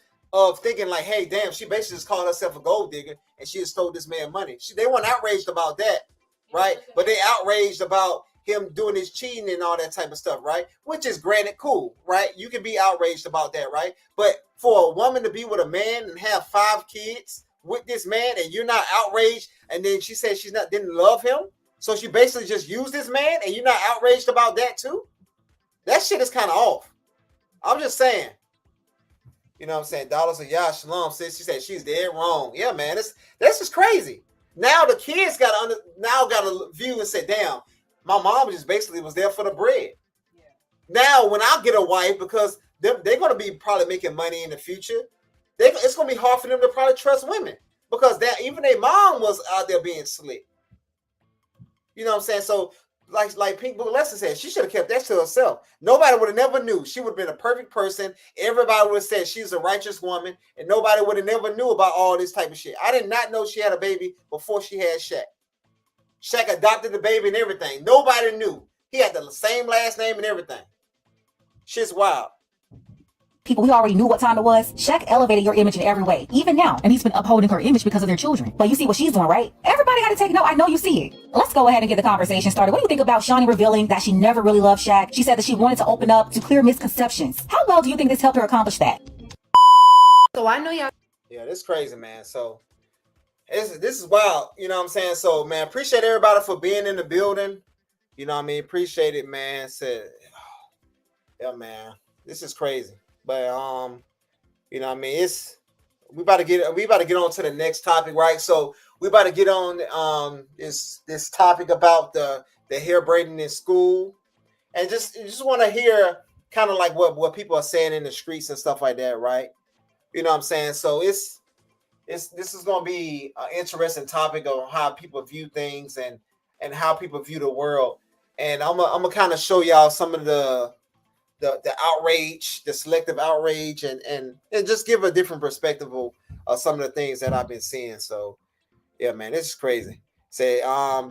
thinking like, hey, damn, she basically just called herself a gold digger and she just stole this man money. They weren't outraged about that, right? But they outraged about him doing his cheating and all that type of stuff, right? Which is granted cool, right? You can be outraged about that, right? But for a woman to be with a man and have 5 kids with this man and you're not outraged, and then she said didn't love him, so she basically just used this man and you're not outraged about that too? That shit is kind of off. I'm just saying. You know what I'm saying? Dollar said, yeah, shalom. Sis, she said she's dead wrong. Yeah, man, this is crazy. Now the kids got a view and say, damn, my mom just basically was there for the bread. Yeah. Now, when I get a wife, because they're going to be probably making money in the future, it's going to be hard for them to probably trust women because even their mom was out there being slick. You know what I'm saying? So, like Pink Book Lesson said, she should have kept that to herself. Nobody would have never knew. She would have been a perfect person. Everybody would have said she's a righteous woman, and nobody would have never knew about all this type of shit. I did not know she had a baby before she had Shaq. Shaq adopted the baby and everything. Nobody knew. He had the same last name and everything. Shit's wild. People, we already knew what time it was. Shaq elevated your image in every way, even now. And he's been upholding her image because of their children. But you see what she's doing, right? Everybody got to take note. I know you see it. Let's go ahead and get the conversation started. What do you think about Shaunie revealing that she never really loved Shaq? She said that she wanted to open up to clear misconceptions. How well do you think this helped her accomplish that? So I know y'all. Yeah, this is crazy, man. So this is wild. You know what I'm saying? So, man, appreciate everybody for being in the building. You know what I mean? Appreciate it, man. Said, yeah, man, this is crazy. But you know what I mean, we about to get on to the next topic, right? So we about to get on this topic about the hair braiding in school, and just want to hear kind of like what people are saying in the streets and stuff like that, right? You know what I'm saying? So this is going to be an interesting topic on how people view things and how people view the world, and I'm gonna kind of show y'all some of the outrage, the selective outrage, and just give a different perspective of some of the things that I've been seeing. So yeah, man, this is crazy. Say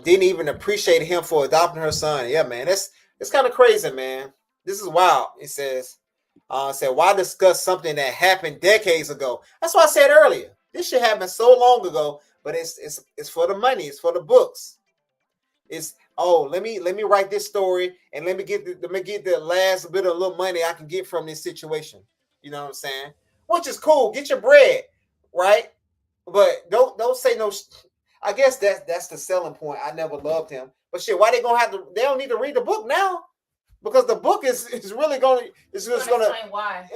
didn't even appreciate him for adopting her son. Yeah, man, it's kind of crazy, man. This is wild. It says why discuss something that happened decades ago? That's what I said earlier. This shit happened so long ago, but it's for the money, it's for the books. It's let me write this story and let me get the last bit of little money I can get from this situation. You know what I'm saying? Which is cool. Get your bread, right? But don't say no. I guess that's the selling point. I never loved him, but shit, why they don't need to read the book now, because the book is really gonna explain why.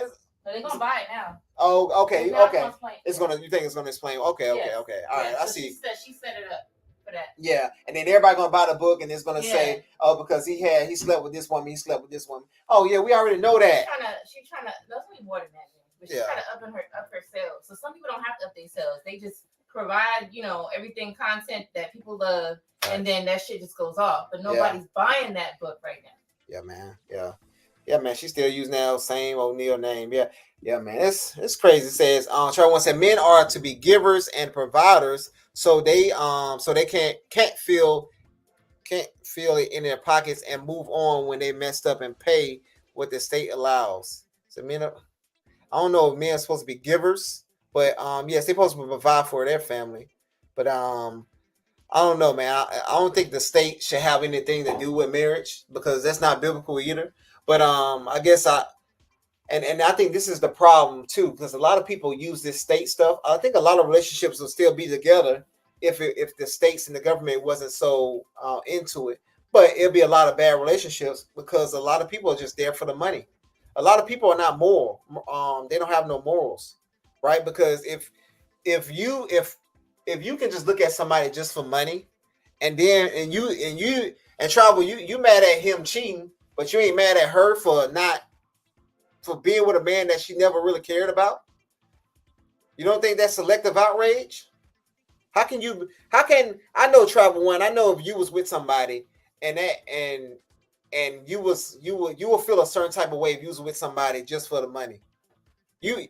They're gonna buy it now. Oh, okay. You think it's gonna explain? Okay. Yes. All right, I see. She set it up. That. Yeah, and then everybody gonna buy the book, and it's gonna say, "Oh, because he slept with this woman, he slept with this woman." Oh yeah, we already know that. She's trying to. That's way more than that, but she's trying to up her sales. So some people don't have to up their sales; they just provide, everything content that people love, and then that shit just goes off. But nobody's buying that book right now. Yeah, man. Yeah, man. She's still using that same O'Neal name. Yeah, man. It's crazy. It says, Charlie one said, men are to be givers and providers. So they can't feel it in their pockets and move on when they messed up and pay what the state allows. So men I don't know if men are supposed to be givers, But yes, they're supposed to provide for their family. But I don't know, man. I don't think the state should have anything to do with marriage because that's not biblical either. But I guess and I think this is the problem too, because a lot of people use this state stuff. I think a lot of relationships will still be together if the states and the government wasn't so into it. But it'll be a lot of bad relationships because a lot of people are just there for the money. A lot of people are not moral. They don't have no morals, right? Because if you can just look at somebody just for money, and then and travel, you mad at him cheating, but you ain't mad at her for being with a man that she never really cared about. You don't think that's selective outrage? How can I know Travel One? I know if you was with somebody and you will feel a certain type of way if you was with somebody just for the money.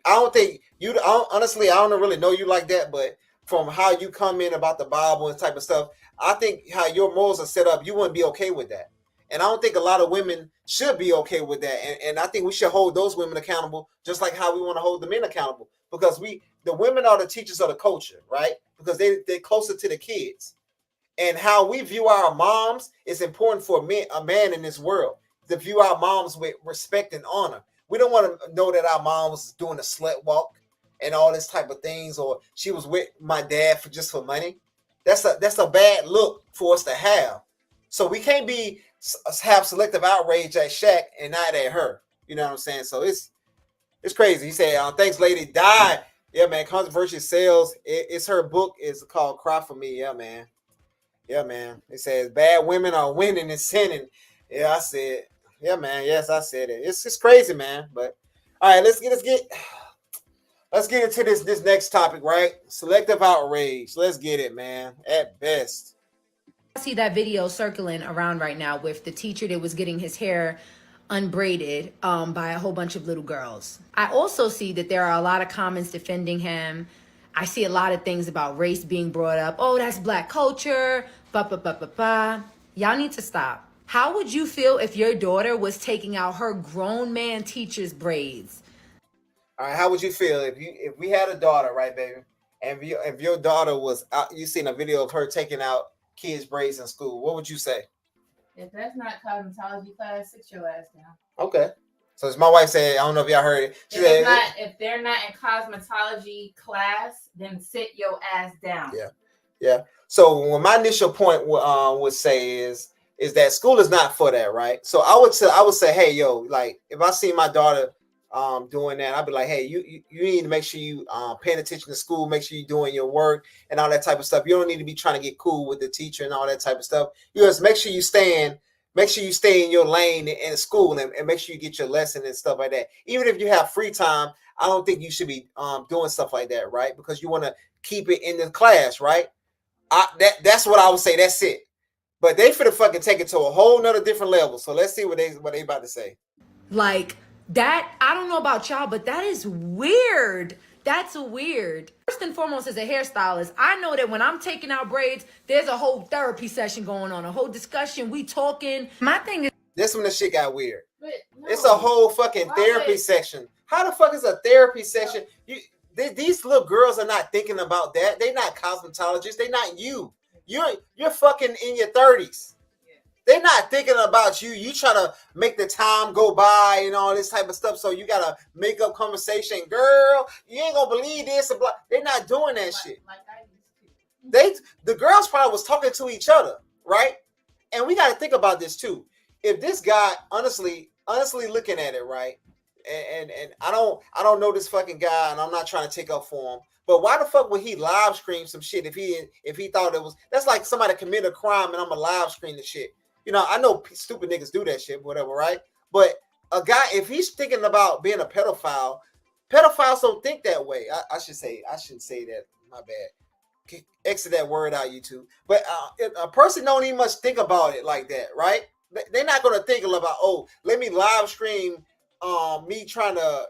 Honestly, I don't really know you like that, but from how you come in about the Bible and type of stuff, I think how your morals are set up, you wouldn't be okay with that. And I don't think a lot of women should be okay with that. And I think we should hold those women accountable, just like how we want to hold the men accountable. Because the women are the teachers of the culture, right? Because they're closer to the kids. And how we view our moms is important for a man in this world, to view our moms with respect and honor. We don't want to know that our mom was doing a slut walk and all this type of things, or she was with my dad for money. That's a bad look for us to have. So we can't have selective outrage at Shaq and not at her. You know what I'm saying? So it's crazy. He said, "Thanks, lady." Die. Yeah, man. Controversy sells. It's her book. It's called "Cry for Me." Yeah, man. Yeah, man. It says bad women are winning and sinning. Yeah, I said. Yeah, man. Yes, I said it. It's crazy, man. But all right, let's get into this next topic, right? Selective outrage. Let's get it, man. At best. I see that video circling around right now with the teacher that was getting his hair unbraided by a whole bunch of little girls. I also see that there are a lot of comments defending him. I see a lot of things about race being brought up. Oh, that's black culture. Y'all need to stop. How would you feel if your daughter was taking out her grown man teacher's braids? All right, how would you feel if we had a daughter, right, baby? And if your daughter was out, you seen a video of her taking out kids' braids in school, what would you say? If that's not cosmetology class, sit your ass down. Okay. So as my wife said, I don't know if y'all heard it. If they're not in cosmetology class, then sit your ass down. Yeah. So what my initial point would say is that school is not for that, right? So I would say, hey, yo, like if I see my daughter doing that, I'd be like, hey, you need to make sure you paying attention to school, make sure you're doing your work and all that type of stuff. You don't need to be trying to get cool with the teacher and all that type of stuff. You just make sure you stay in your lane in school and make sure you get your lesson and stuff like that. Even if you have free time, I don't think you should be doing stuff like that, right? Because you want to keep it in the class, right? That's what I would say. That's it. But they finna fucking take it to a whole nother different level. So let's see what they about to say. Like that, I don't know about y'all, but that is weird. That's weird. First and foremost, as a hairstylist, I know that when I'm taking out braids, there's a whole therapy session going on, a whole discussion. We talking. My thing is, this when the shit got weird. No. It's a whole fucking therapy section. How the fuck is a therapy session? These little girls are not thinking about that. They're not cosmetologists. They're not you. You're fucking in your 30s. They're not thinking about you. You try to make the time go by and all this type of stuff. So you gotta make up conversation. Girl, you ain't gonna believe this. They're not doing that shit. Like I used to. The girls probably was talking to each other, right? And we gotta think about this too. If this guy honestly looking at it, right? And I don't know this fucking guy, and I'm not trying to take up for him. But why the fuck would he live stream some shit if he thought it was? That's like somebody committed a crime and I'm a live stream the shit. You know, I know stupid niggas do that shit, whatever, right? But a guy, if he's thinking about being a pedophile, pedophiles don't think that way. I shouldn't say that. My bad. Exit that word out, YouTube. But a person don't even much think about it like that, right? They're not gonna think about, oh, let me live stream me trying to,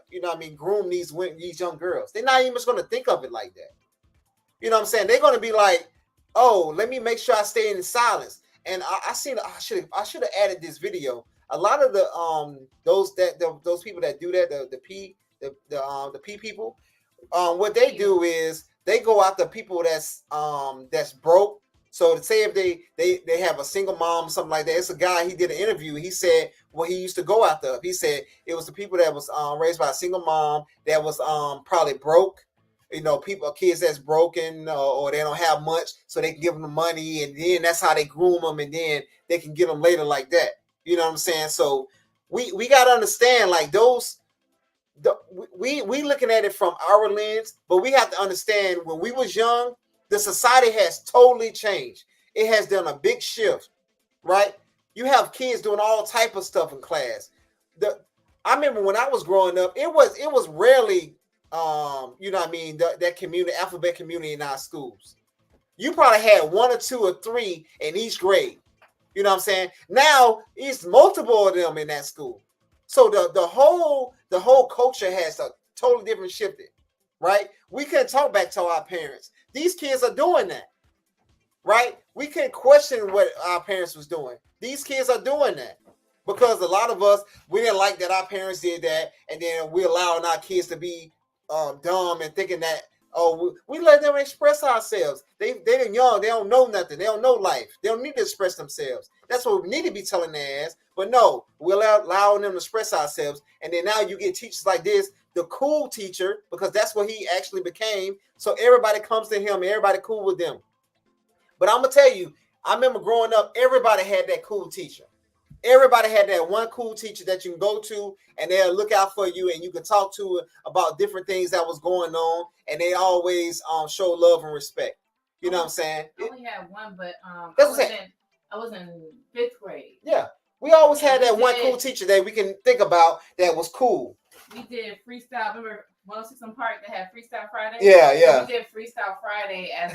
groom these young girls. They're not even just gonna think of it like that. You know what I'm saying? They're gonna be like, oh, let me make sure I stay in silence. And I should have added this video. A lot of the those people that do that, the P people, what they do is they go after people that's broke. So to say if they have a single mom, something like that. It's a guy, he did an interview. He said what he used to go after. He said it was the people that was raised by a single mom that was probably broke. You know, kids that's broken or they don't have much, so they can give them the money, and then that's how they groom them, and then they can get them later like that. You know what I'm saying? So we got to understand, like, those. We looking at it from our lens, but we have to understand when we was young, the society has totally changed. It has done a big shift, right? You have kids doing all type of stuff in class. I remember when I was growing up, it was rarely, you know what I mean, that community, alphabet community in our schools. You probably had 1 or 2 or 3 in each grade. You know what I'm saying? Now it's multiple of them in that school. So the whole culture has a totally different shifted, right? We couldn't talk back to our parents. These kids are doing that, right? We couldn't question what our parents was doing. These kids are doing that because a lot of us, we didn't like that our parents did that, and then we allowing our kids to be dumb and thinking that, oh, we let them express ourselves. They're young. They don't know nothing. They don't know life. They don't need to express themselves. That's what we need to be telling their ass. But no, we're allowing them to express ourselves. And then now you get teachers like this, the cool teacher, because that's what he actually became. So everybody comes to him. Everybody cool with them. But I'm going to tell you, I remember growing up, everybody had that cool teacher. Everybody had that one cool teacher that you can go to and they'll look out for you and you can talk to about different things that was going on, and they always show love and respect. You know what I'm saying? I only had one, but I was in 5th grade. Yeah. We always had that one cool teacher that we can think about that was cool. We did freestyle. Remember 106 Park that had Freestyle Friday? Yeah, yeah. We did Freestyle Friday as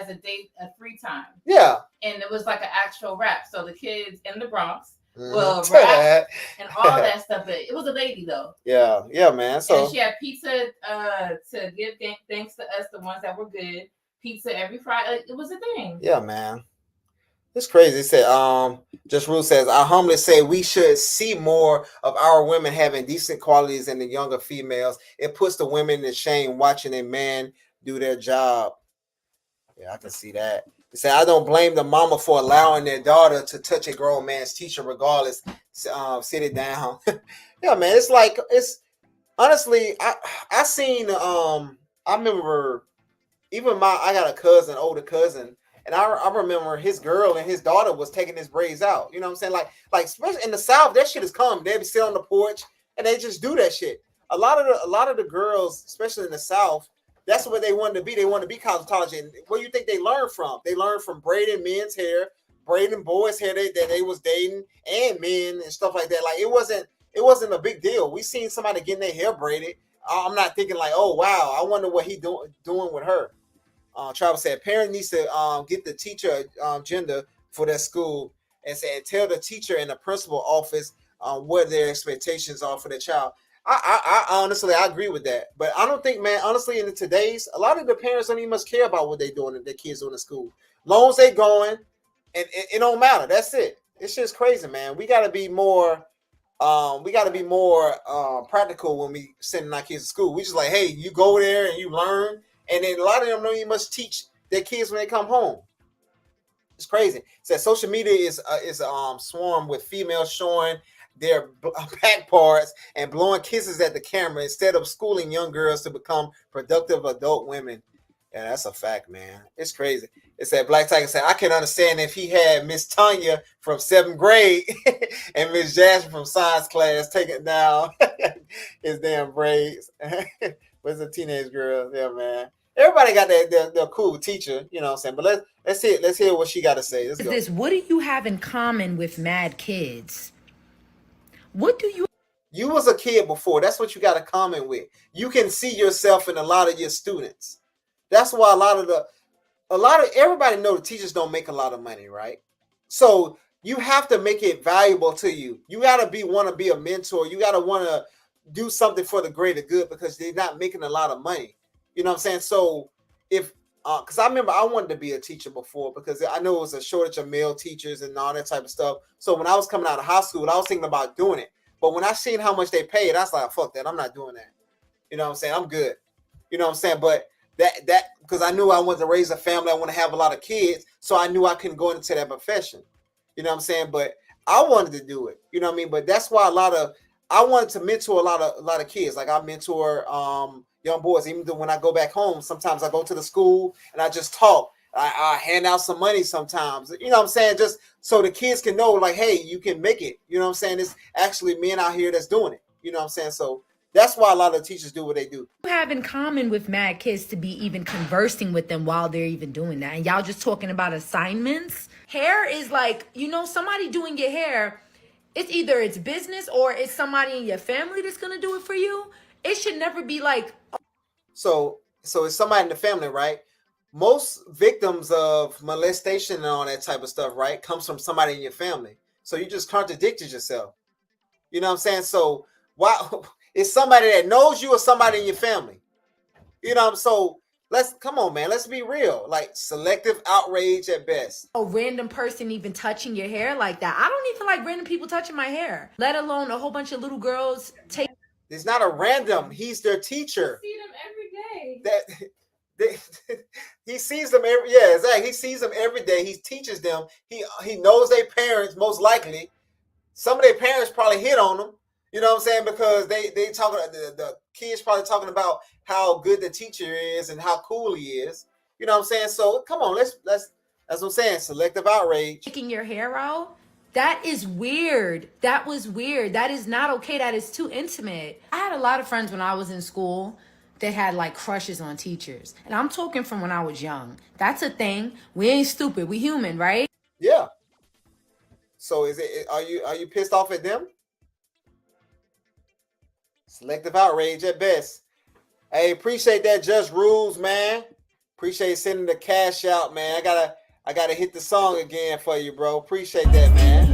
a date, a free time. Yeah. And it was like an actual rap. So the kids in the Bronx will rap and all that stuff. But it was a lady though. Yeah, yeah, man. So and she had pizza to give thanks to us, the ones that were good. Pizza every Friday. Like, it was a thing. Yeah, man. It's crazy. It said, Just Ruth says, I humbly say we should see more of our women having decent qualities in the younger females. It puts the women to shame watching a man do their job. Yeah, I can see that. It said, I don't blame the mama for allowing their daughter to touch a grown man's teacher regardless. Sit it down. Yeah, man. It's like, it's honestly, I seen, I remember even I got a cousin, older cousin, and I remember his girl and his daughter was taking his braids out. You know what I'm saying? Like especially in the South, that shit is common. They be sitting on the porch and they just do that shit. A lot of the girls, especially in the South, that's what they wanted to be. They want to be cosmetology. And where do you think they learned from? They learned from braiding men's hair, braiding boys' hair that they was dating, and men and stuff like that. Like it wasn't a big deal. We seen somebody getting their hair braided. I'm not thinking like, oh wow, I wonder what he doing with her. Travis said, parent needs to get the teacher agenda for their school and say, tell the teacher in the principal office what their expectations are for their child. I honestly, I agree with that. But I don't think, man, honestly, in today's, a lot of the parents don't even much care about what they're doing and their kids doing in school. Long as they going, and it don't matter. That's it. It's just crazy, man. We got to be more practical when we sending our kids to school. We just like, hey, you go there and you learn. And then a lot of them don't even much teach their kids when they come home. It's crazy. It says social media is swarmed with females showing their back parts and blowing kisses at the camera instead of schooling young girls to become productive adult women. Yeah, that's a fact, man. It's crazy. It said Black Tiger said, I can understand if he had Miss Tanya from 7th grade and Miss Jasmine from science class taking down his damn braids. What's a teenage girl? Yeah, man. Everybody got their cool teacher, you know what I'm saying? But let's hear what she got to say. Let's go. What do you have in common with mad kids? What do you? You was a kid before. That's what you got to comment with. You can see yourself in a lot of your students. That's why everybody know the teachers don't make a lot of money, right? So you have to make it valuable to you. You got to want to be a mentor. You got to want to do something for the greater good because they're not making a lot of money. You know what I'm saying? So if, because I remember I wanted to be a teacher before because I know it was a shortage of male teachers and all that type of stuff. So when I was coming out of high school, I was thinking about doing it. But when I seen how much they paid, I was like, fuck that. I'm not doing that. You know what I'm saying? I'm good. You know what I'm saying? But that because I knew I wanted to raise a family, I want to have a lot of kids, so I knew I couldn't go into that profession. You know what I'm saying? But I wanted to do it. You know what I mean? But that's why I wanted to mentor a lot of kids. Like I mentor young boys. Even though when I go back home, sometimes I go to the school and I just talk. I hand out some money sometimes. You know what I'm saying? Just so the kids can know, like, hey, you can make it. You know what I'm saying? It's actually men out here that's doing it. You know what I'm saying? So that's why a lot of teachers do what they do. You have in common with mad kids to be even conversing with them while they're even doing that. And y'all just talking about assignments. Hair is like, somebody doing your hair, it's either it's business or it's somebody in your family that's going to do it for you. It should never be like. So it's somebody in the family, right? Most victims of molestation and all that type of stuff, right, comes from somebody in your family. So you just contradicted yourself. You know what I'm saying? So why it's somebody that knows you or somebody in your family? You know, so come on, man. Let's be real. Like selective outrage at best. A random person even touching your hair like that. I don't even like random people touching my hair, let alone a whole bunch of little girls take. It's not a random. He's their teacher. You see them every day. He sees them every exactly. He sees them every day. He teaches them. He knows their parents most likely. Some of their parents probably hit on them. You know what I'm saying? Because they talking the kids probably talking about how good the teacher is and how cool he is. You know what I'm saying? So come on, let's that's what I'm saying. Selective outrage. Taking your hair out. That is weird. That was weird. That is not okay. That is too intimate. I had a lot of friends when I was in school that had like crushes on teachers. And I'm talking from when I was young. That's a thing. We ain't stupid. We human, right? Yeah. So are you pissed off at them? Selective outrage at best. Hey, appreciate that Just Rules, man. Appreciate sending the cash out, man. I gotta hit the song again for you, bro. Appreciate that, man.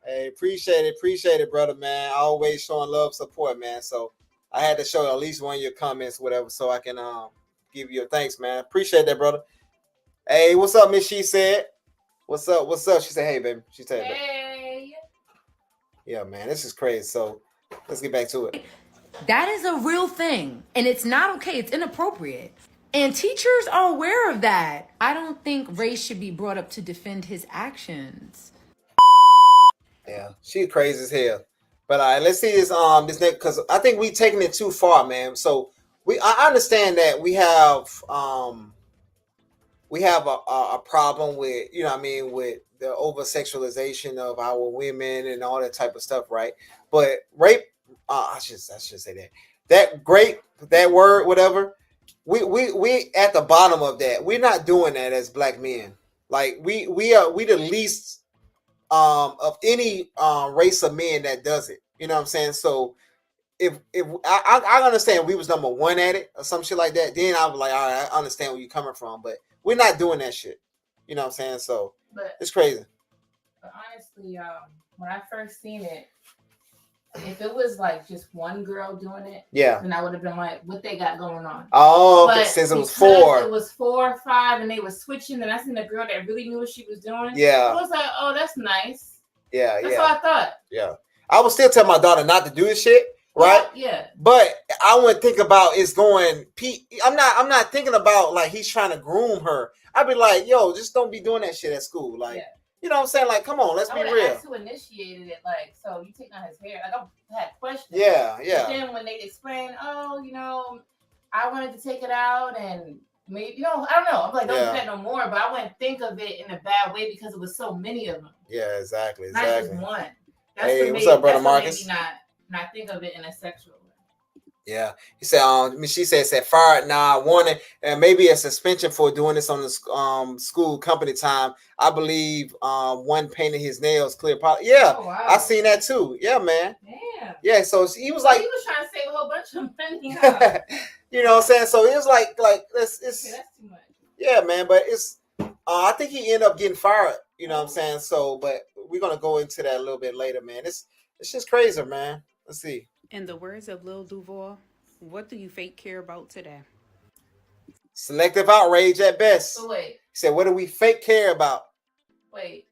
Hey, appreciate it, brother, man. Always showing love, support, man. So I had to show at least one of your comments, whatever, so I can give you a thanks, man. Appreciate that, brother. Hey, what's up, Miss She Said? What's up? She said, hey, baby. She said, hey. Yeah, man, this is crazy. So let's get back to it. That is a real thing. And it's not okay. It's inappropriate. And teachers are aware of that. I don't think race should be brought up to defend his actions. Yeah, she's crazy as hell. But let's see this next, because I think we taking it too far, man. So I understand that we have a problem with, you know what I mean, with the over sexualization of our women and all that type of stuff, right? But rape, I should say that word, whatever. We at the bottom of that. We're not doing that as black men. Like we the least of any race of men that does it. You know what I'm saying? So if I understand we was number one at it or some shit like that, then I was like, all right, I understand where you're coming from, but we're not doing that shit. You know what I'm saying? So it's crazy. But honestly, when I first seen it, if it was like just one girl doing it, then I would have been like, what they got going on? Oh, but since it was 4. It was 4 or 5 and they were switching, and I seen a girl that really knew what she was doing. Yeah. I was like, oh, that's nice. Yeah, that's what I thought. Yeah. I would still tell my daughter not to do this shit, right? Yeah. But I wouldn't think about it's going I'm not thinking about like he's trying to groom her. I'd be like, yo, just don't be doing that shit at school. Like, you know what I'm saying? Like, come on, let's be real. Asked who initiated it, like, so you taking out his hair. Like, I had questions. Yeah. But then when they explain, I wanted to take it out and maybe, I don't know. I'm like, don't do that no more. But I wouldn't think of it in a bad way because it was so many of them. Yeah, exactly. Not just one. That's hey, what's up, brother Marcus? Maybe not think of it in a sexual way. Yeah, he said. She said fired. Warning, and maybe a suspension for doing this on the school company time. I believe one painted his nails clear. Yeah, oh, wow. I seen that too. Yeah, man. Damn. Yeah, so he was like, he was trying to save a whole bunch of money. You know what I'm saying? So it was like it's that's too much. Yeah, man. But it's I think he ended up getting fired. You know what I'm saying? So, but we're gonna go into that a little bit later, man. It's just crazy, man. Let's see. In the words of Lil Duval, What do you fake care about today? Selective outrage at best. So wait. He said, what do we fake care about? Wait.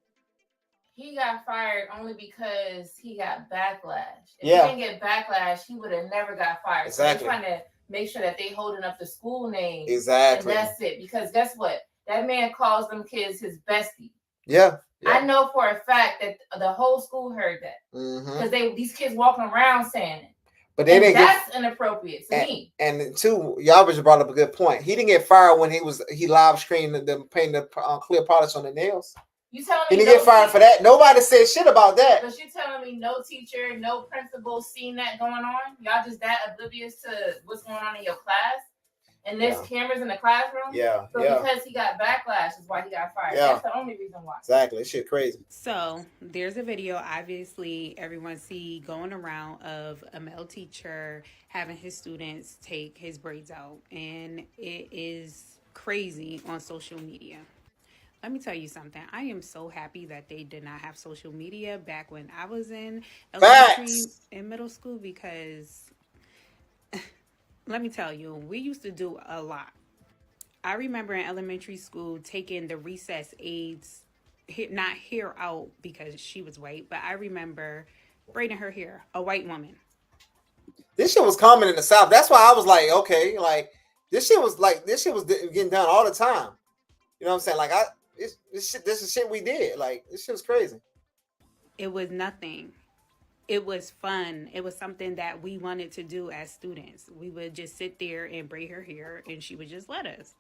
He got fired only because he got backlash. If he didn't get backlash, he would have never got fired. Exactly. So they're trying to make sure that they holding up the school name. Exactly. And that's it. Because guess what? That man calls them kids his bestie. Yeah. I know for a fact that the whole school heard that. Because these kids walking around saying it. But they didn't that's inappropriate to me. And two, y'all just brought up a good point. He didn't get fired when he live streamed them painting the clear polish on the nails. You telling me he didn't get fired for that? Nobody said shit about that. But you telling me no teacher, no principal seen that going on? Y'all just that oblivious to what's going on in your class? And there's cameras in the classroom? Yeah. So because he got backlash is why he got fired. That's the only reason why. Exactly. This shit crazy. So there's a video obviously everyone see going around of a male teacher having his students take his braids out. And it is crazy on social media. Let me tell you something. I am so happy that they did not have social media back when I was in elementary and middle school because let me tell you, we used to do a lot. I remember in elementary school taking the recess aides, not hair out because she was white, but I remember braiding her hair, a white woman. This shit was common in the South. That's why I was like, okay, like this shit was getting done all the time. You know what I'm saying? Like this is shit we did. Like this shit was crazy. It was nothing. It was fun. It was something that we wanted to do as students. We would just sit there and braid her hair and she would just let us.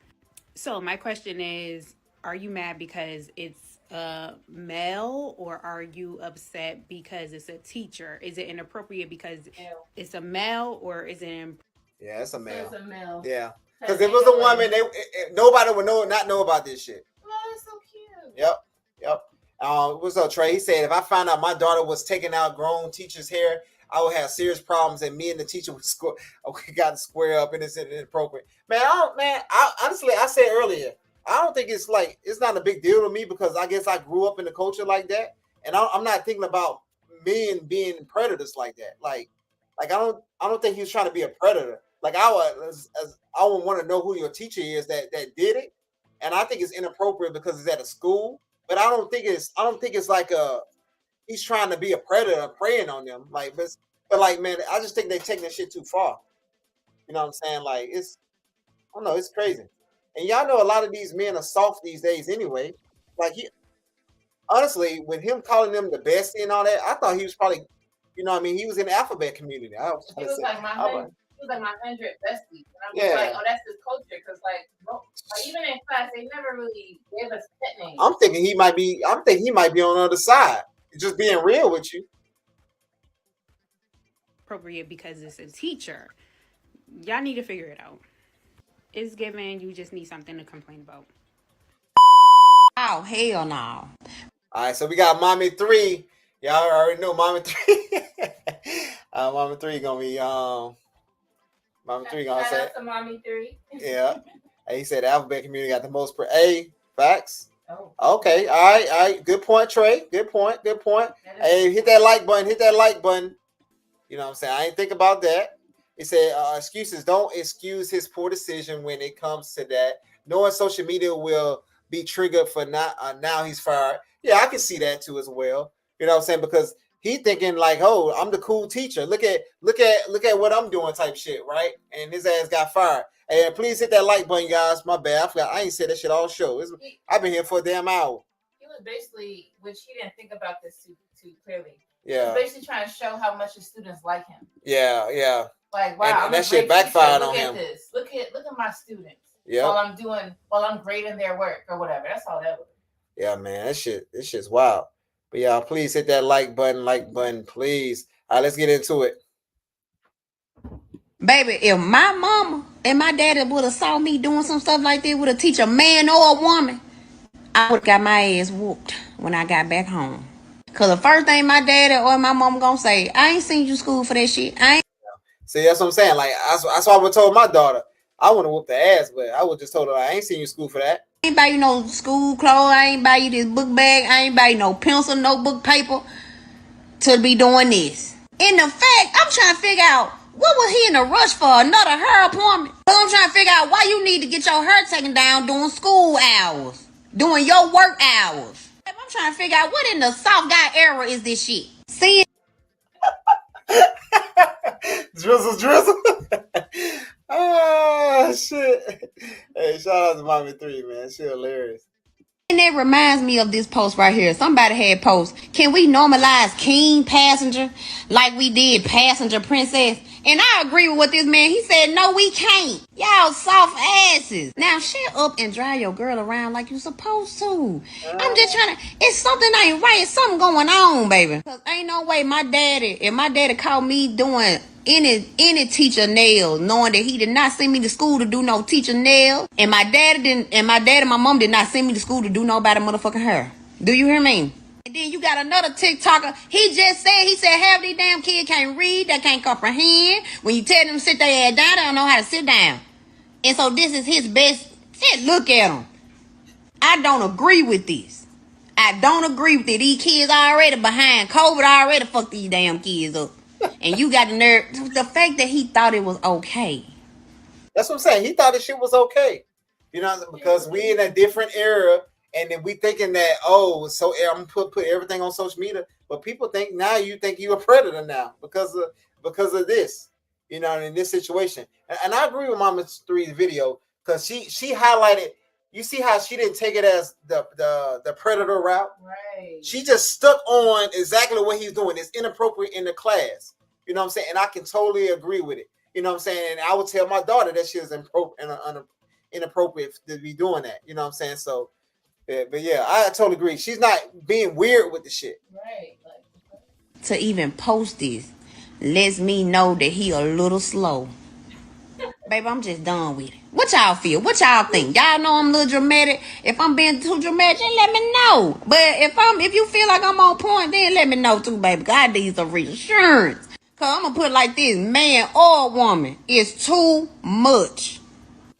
So my question is, are you mad because it's a male or are you upset because it's a teacher? Is it inappropriate because it's a male or is it Yeah, it's a male. It's a male. Yeah. Because if it was a woman, nobody would not know about this shit. Oh, that's so cute. Yep. What's up, Trey? He said, if I found out my daughter was taking out grown teachers' hair, I would have serious problems, and me and the teacher would got to square up, and it's inappropriate. Man, honestly, I said earlier, I don't think it's not a big deal to me because I guess I grew up in the culture like that, and I'm not thinking about men being predators like that. Like I don't think he was trying to be a predator. Like I would want to know who your teacher is that did it, and I think it's inappropriate because it's at a school. But I don't think it's like he's trying to be a predator preying on them. Like, but like, man, I just think they're taking that shit too far. You know what I'm saying? Like, I don't know, it's crazy. And y'all know a lot of these men are soft these days anyway. Like, honestly, with him calling them the bestie and all that, I thought he was probably, you know what I mean? He was in the alphabet community. He was like my 100 bestie. And I'm just like, oh, that's his culture. Because like even in class, they never really gave us pet names. I'm thinking he might be on the other side. Just being real with you. appropriate because it's a teacher? Y'all need to figure it out. It's given, you just need something to complain about. Oh, hell no. All right, so we got Mommy 3. Y'all already know Mommy 3. Mommy 3 gonna be Mommy 3 gonna say. Shout out to Mommy 3. Yeah. He said the alphabet community got the most facts. Oh. Okay. All right. Good point, Trey. Good point. Hey, hit that like button. You know what I'm saying? I ain't think about that. He said, excuses. Don't excuse his poor decision when it comes to that. Knowing social media will be triggered for now he's fired. Yeah, I can see that too as well. You know what I'm saying? Because he thinking like, oh, I'm the cool teacher. Look at what I'm doing type shit, right? And his ass got fired. Hey, please hit that like button, guys. My bad. I forgot. I ain't said that shit all show. I've been here for a damn hour. He was basically, which he didn't think about this too clearly. Yeah. He was basically trying to show how much his students like him. Yeah. Like, wow, and that shit backfired on him. Look at my students. Yeah. While I'm grading their work or whatever. That's all that was. Yeah, man. This shit's wild. But y'all, please hit that like button, please. All right, let's get into it. Baby, if my mama and my daddy would have saw me doing some stuff like that with a teacher, man or a woman, I would have got my ass whooped when I got back home. Because the first thing my daddy or my mama gonna say, I ain't seen you school for that shit. See, that's what I'm saying. Like, that's why I would told my daughter, I want to whoop the ass, but I would just told her, I ain't seen you school for that. I ain't buy you no school clothes. I ain't buy you this book bag. I ain't buy you no pencil, notebook, paper to be doing this. In the fact, I'm trying to figure out What was he in a rush for? Another hair appointment? So I'm trying to figure out why you need to get your hair taken down during school hours, during your work hours. I'm trying to figure out what in the soft guy era is this shit. See? drizzle. Oh shit. Hey, shout out to Mommy 3, man. She hilarious. And that reminds me of this post right here. Somebody had post, can we normalize king passenger like we did passenger princess? And I agree with what this man, he said, no, we can't. Y'all soft asses. Now shut up and drive your girl around like you supposed to. I'm just trying to, it's something ain't right. It's something going on, baby. Cause ain't no way if my daddy caught me doing any teacher nails, knowing that he did not send me to school to do no teacher nails, and my dad and my mom did not send me to school to do nobody motherfucking hair. Do you hear me? And then you got another TikToker. He said half these damn kids can't read, they can't comprehend. When you tell them to sit their ass down, they don't know how to sit down. And so this is his best. Said, look at him. I don't agree with this. I don't agree with it. These kids already behind. COVID already fucked these damn kids up. And you got the nerve. The fact that he thought it was okay. That's what I'm saying. He thought this shit was okay. You know, because we in a different era, and then we thinking that, oh, so I'm put everything on social media. But people think now you think you're a predator now because of this. You know, in this situation. And I agree with Mama 3's video because she highlighted. You see how she didn't take it as the predator route? Right. She just stuck on exactly what he's doing. It's inappropriate in the class. You know what I'm saying? And I can totally agree with it. You know what I'm saying? And I would tell my daughter that shit is inappropriate to be doing that. You know what I'm saying? So, but yeah, I totally agree. She's not being weird with the shit. Right. To even post this lets me know that he a little slow. Baby, I'm just done with it. What y'all feel? What y'all think? Y'all know I'm a little dramatic. If I'm being too dramatic, then let me know. But if you feel like I'm on point, then let me know too, baby. God, I need some reassurance. Cause I'm gonna put it like this, man or woman, it's too much.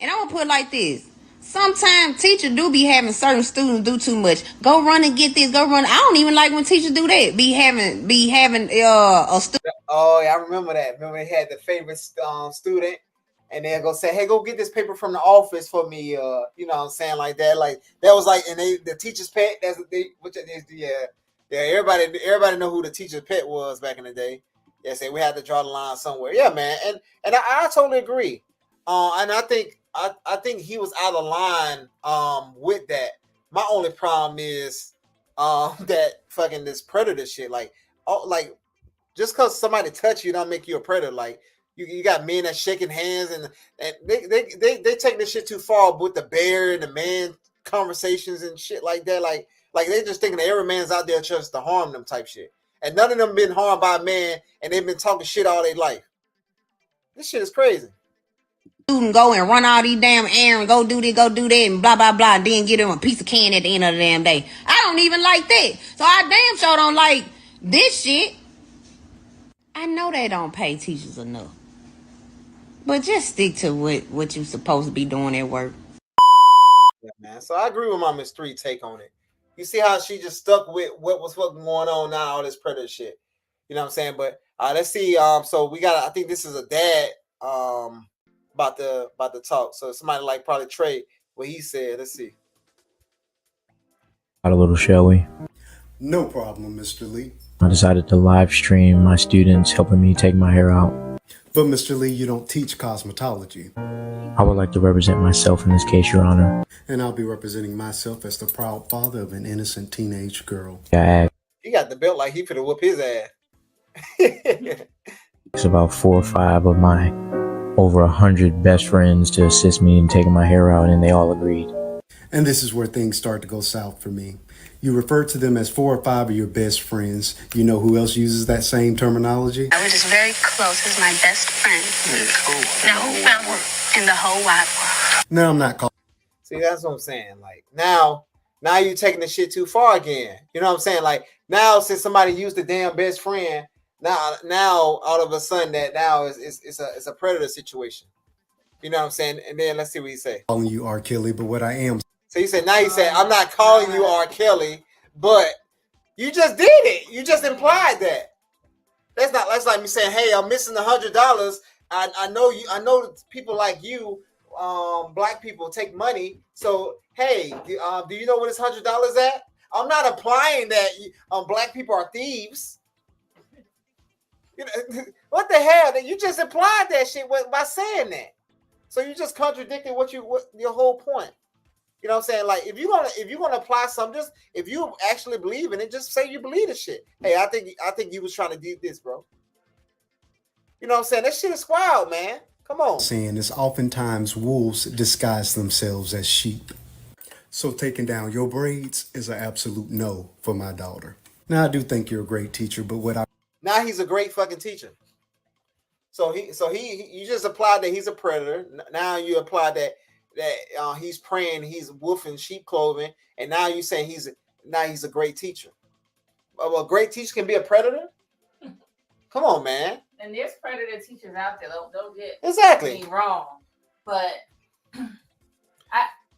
And I'm gonna put it like this. Sometimes teachers do be having certain students do too much. Go run and get this, go run. I don't even like when teachers do that. Be having a student. Oh, yeah, I remember that. Remember they had the favorite student. And they'll go say, hey, go get this paper from the office for me. You know what I'm saying? Like that. Like that was like, and the teacher's pet. That's what they, everybody know who the teacher's pet was back in the day. Yeah, say we had to draw the line somewhere. Yeah, man. And I totally agree. And I think he was out of line with that. My only problem is that fucking this predator shit. Like just because somebody touch you don't make you a predator. Like you got men that shaking hands and they take this shit too far with the bear and the man conversations and shit like that. Like they just thinking that every man's out there just to harm them type shit. And none of them been harmed by a man and they've been talking shit all their life. This shit is crazy. Student go and run all these damn errands, go do this, go do that, and blah blah blah, and then get him a piece of candy at the end of the damn day. I don't even like that. So I damn sure don't like this shit. I know they don't pay teachers enough. But just stick to what you're supposed to be doing at work. Yeah, man. So I agree with my Miss 3 take on it. You see how she just stuck with what was fucking going on now, all this predator shit. You know what I'm saying? But let's see. So we got. I think this is a dad. About the talk. So somebody like probably Trey, what he said. Let's see. A little, shall we? No problem, Mr. Lee. I decided to live stream my students helping me take my hair out. But Mr. Lee, you don't teach cosmetology. I would like to represent myself in this case, Your Honor. And I'll be representing myself as the proud father of an innocent teenage girl. He got the belt like he finna whoop his ass. It's about 4 or 5 of my over 100 best friends to assist me in taking my hair out, and they all agreed. And this is where things start to go south for me. You refer to them as 4 or 5 of your best friends. You know who else uses that same terminology? I was just very close. He's my best friend. In the whole wide world. No, I'm not calling. See, that's what I'm saying. Like now you taking the shit too far again. You know what I'm saying? Like now, since somebody used the damn best friend, now all of a sudden that now it's a predator situation. You know what I'm saying? And then let's see what he say. Calling you R. Kelly, but what I am. So he said, I'm not calling you R. Kelly, but you just did it. You just implied that. That's like me saying, hey, I'm missing $100. I know you. I know people like you, black people take money. So hey, do you know where this $100 at? I'm not implying that black people are thieves. You know, what the hell? You just implied that shit by saying that. So you just contradicted what your whole point. You know what I'm saying? Like if you're gonna apply something, just if you actually believe in it, just say you believe the shit. Hey, I think you was trying to do this, bro. You know what I'm saying? That shit is wild, man. Come on. Saying is oftentimes wolves disguise themselves as sheep. So taking down your braids is an absolute no for my daughter. Now I do think you're a great teacher, but now he's a great fucking teacher. So you just applied that he's a predator. Now you apply that he's praying, he's wolfing sheep clothing, and now you saying he's a great teacher. Well, a great teacher can be a predator. Come on, man. And there's predator teachers out there. Don't get exactly me wrong, but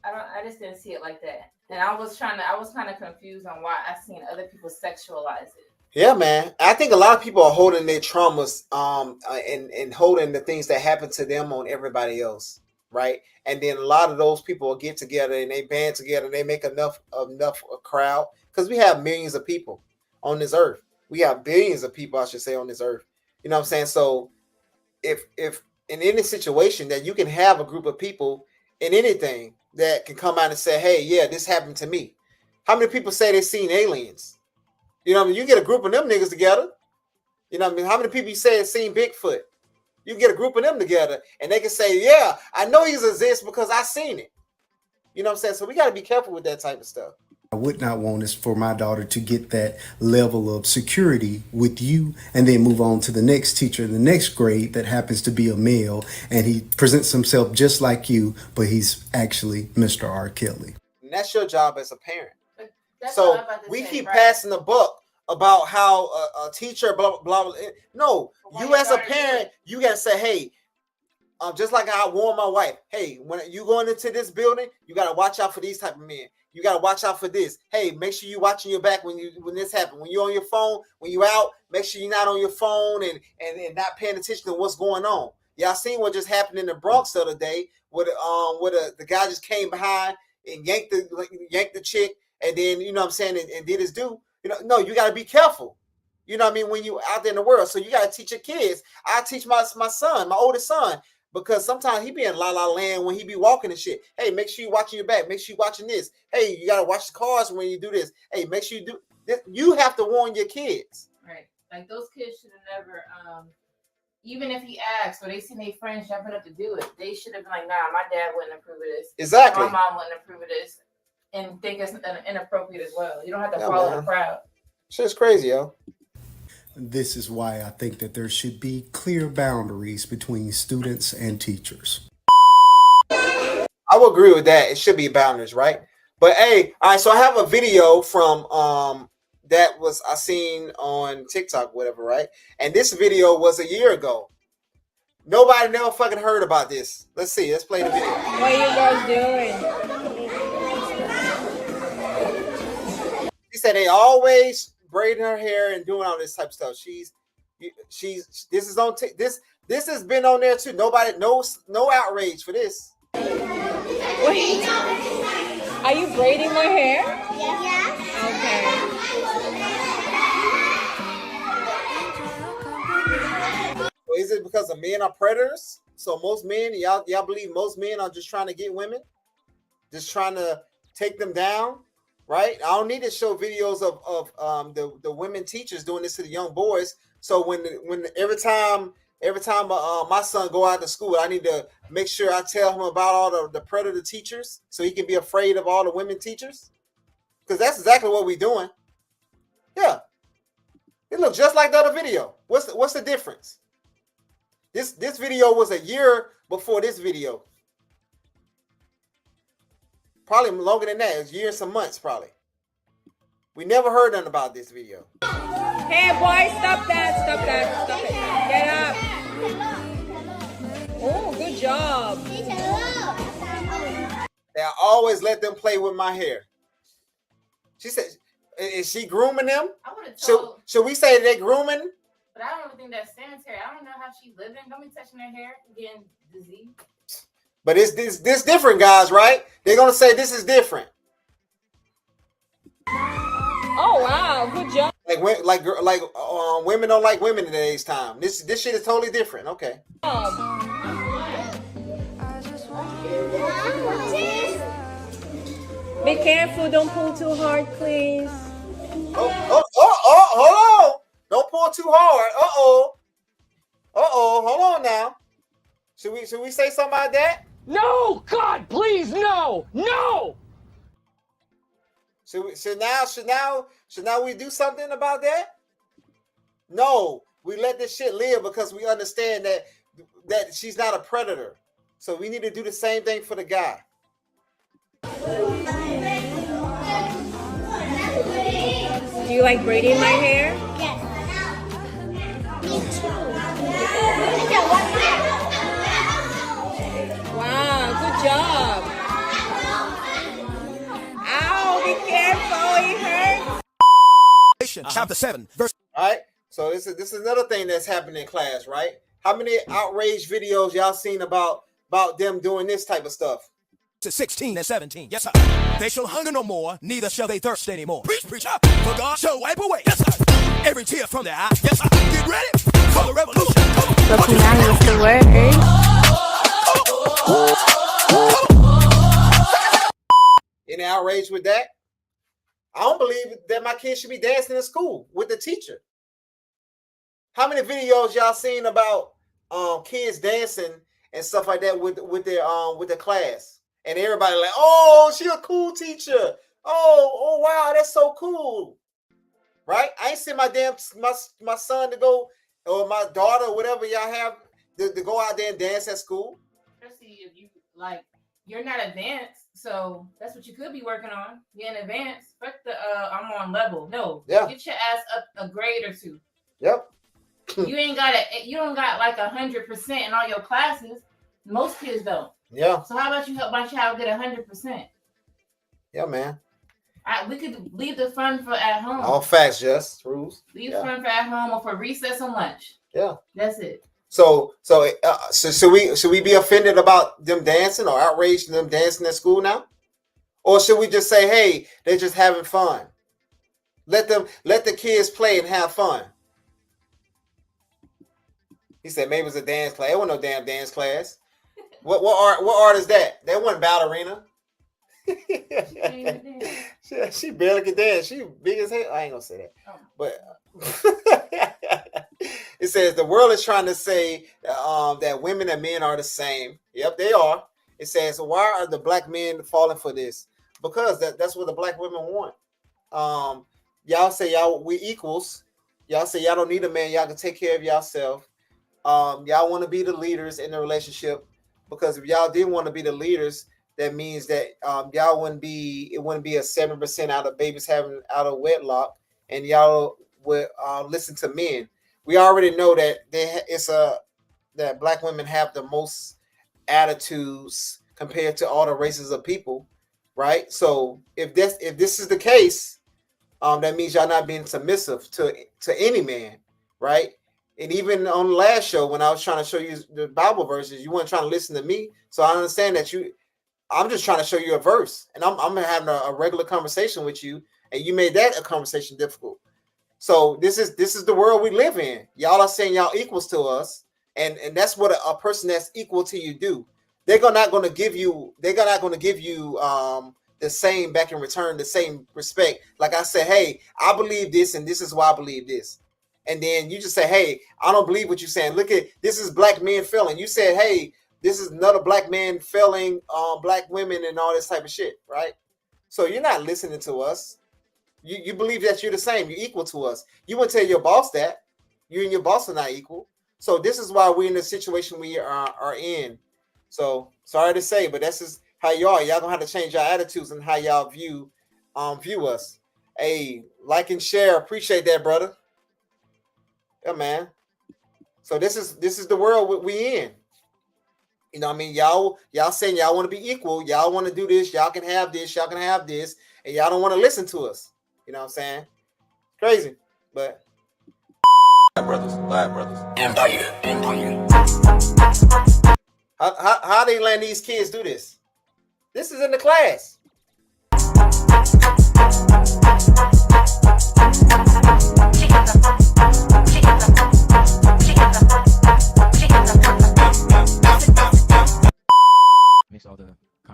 I just didn't see it like that. And I was kind of confused on why I seen other people sexualize it. Yeah, man. I think a lot of people are holding their traumas and holding the things that happen to them on everybody else, right? And then a lot of those people will get together and they band together and they make enough a crowd, because we have millions of people on this earth. We have billions of people, I should say, on this earth. You know what I'm saying? So if in any situation that you can have a group of people in anything that can come out and say, hey, yeah, this happened to me. How many people say they've seen aliens? You know what I mean? You get a group of them niggas together. You know what I mean? How many people you say have seen Bigfoot? You get a group of them together and they can say, yeah, I know he exists because I seen it. You know what I'm saying? So we got to be careful with that type of stuff. I would not want is for my daughter to get that level of security with you and then move on to the next teacher in the next grade that happens to be a male and he presents himself just like you, but he's actually Mr. R. Kelly. And that's your job as a parent. So we keep passing the buck about how a teacher, blah, blah, blah. No, you as a parent, you got to say, hey, just like I warn my wife, hey, when you going into this building, you got to watch out for these type of men. You got to watch out for this. Hey, make sure you watching your back when this happens. When you're on your phone, when you out, make sure you're not on your phone and not paying attention to what's going on. Y'all seen what just happened in the Bronx the other day, where the guy just came behind and yanked the chick, and then you know what I'm saying, and did his due. You know, no, you got to be careful. You know what I mean, when you out there in the world. So you got to teach your kids. I teach my son, my oldest son. Because sometimes he be in la la land when he be walking and shit. Hey, make sure you watching your back. Make sure you watching this. Hey, you gotta watch the cars when you do this. Hey, make sure you do this. You have to warn your kids. Right. Like those kids should have never, even if he asked or they seen their friends jumping up to do it, they should have been like, nah, my dad wouldn't approve of this. Exactly. My mom wouldn't approve of this. And think it's inappropriate as well. You don't have to follow the crowd. Shit's crazy, yo. This is why I think that there should be clear boundaries between students and teachers. I would agree with that. It should be boundaries, right? But hey, all right, so I have a video from that was I seen on TikTok, whatever, right? And this video was a year ago. Nobody never fucking heard about this. Let's see. Let's play the video. What are you guys doing? She said they always braiding her hair and doing all this type of stuff. This has been on there too. Nobody, no outrage for this. Wait, are you braiding my hair? Yeah. Okay. Well, is it because the men are predators? So most men, y'all believe most men are just trying to get women, just trying to take them down? Right? I don't need to show videos of the women teachers doing this to the young boys. So when every time my son go out to school, I need to make sure I tell him about all the predator teachers so he can be afraid of all the women teachers. Because that's exactly what we're doing. Yeah. It looks just like the other video. What's the difference? This video was a year before this video. Probably longer than that. It was years and some months, probably. We never heard nothing about this video. Hey, boy, stop that. Stop that. Stop it. Get up. Oh, good job. I always let them play with my hair. She said, is she grooming them? Should we say they're grooming? But I don't really think that's sanitary. I don't know how she's living. Don't be touching her hair, getting disease. But it's this different, guys, right? They're gonna say this is different. Oh wow, good job. Like women don't like women in today's time. This shit is totally different. Okay. Be careful, don't pull too hard, please. Oh, hold on. Don't pull too hard. Hold on now. Should we say something about that? No, God, please, no. Should now we do something about that? No, we let this shit live because we understand that she's not a predator. So we need to do the same thing for the guy. Do you like braiding my hair? Wow, good job. Ow, be careful, it hurts. Chapter 7, verse. All right. So this is another thing that's happening in class, right? How many outrage videos y'all seen about them doing this type of stuff? 16 and 17. Yes, sir. They shall hunger no more, neither shall they thirst anymore. Preach, preacher. For God shall wipe away. Yes, sir. Every tear from their eye. Yes, sir. Get ready for the revolution. Looking at what's the word? Any outrage with that? I don't believe that my kids should be dancing in school with the teacher. How many videos y'all seen about kids dancing and stuff like that with their class? And everybody like, oh, she a cool teacher. Oh wow, that's so cool. Right? I ain't seen my son to go, or my daughter, or whatever y'all have to go out there and dance at school. Especially if you're not advanced, so that's what you could be working on. You're in advanced. Fuck the I'm on level. No, get your ass up a grade or two. Yep. You don't got like 100% in all your classes. Most kids don't. Yeah. So how about you help my child get 100%? Yeah, man. We could leave the fun for at home. All facts, just rules. Leave fun for at home or for recess and lunch. Yeah. That's it. So should we be offended about them dancing or outraged them dancing at school now? Or should we just say, hey, they're just having fun? Let the kids play and have fun. He said maybe it was a dance class. It wasn't no damn dance class. What art is that? That wasn't ballerina. She barely can dance. She big as hell. I ain't gonna say that. But it says the world is trying to say that women and men are the same. Yep, they are. It says, why are the black men falling for this? Because that's what the black women want. Y'all say we equals. Y'all say y'all don't need a man. Y'all can take care of yourself. Y'all want to be the leaders in the relationship, because if y'all didn't want to be the leaders, that means that y'all wouldn't be a 7% out of babies having out of wedlock, and y'all would listen to men. We already know that that black women have the most attitudes compared to all the races of people, right? So if this is the case, that means y'all not being submissive to any man, right? And even on the last show, when I was trying to show you the Bible verses, you weren't trying to listen to me. So I understand that I'm just trying to show you a verse, and I'm having a regular conversation with you, and you made that a conversation difficult. So this is the world we live in. Y'all are saying y'all equals to us, and that's what a person that's equal to you do. They're not going to give you the same back in return, the same respect. Like I said, hey, I believe this, and this is why I believe this. And then you just say, hey, I don't believe what you're saying. Look at this is black men failing. You said, hey, this is another black man failing black women and all this type of shit, right? So you're not listening to us. You believe that you're the same. You're equal to us. You wouldn't tell your boss that. You and your boss are not equal. So this is why we're in the situation we are in. So sorry to say, but that's just how you are. Y'all gonna have to change your attitudes and how y'all view us. Hey, like and share. Appreciate that, brother. Yeah, man. So this is the world we in. You know what I mean? Y'all saying y'all want to be equal. Y'all want to do this. Y'all can have this. Y'all can have this. And y'all don't want to listen to us. You know what I'm saying? Crazy. But Empire. How they letting these kids do this? This is in the class.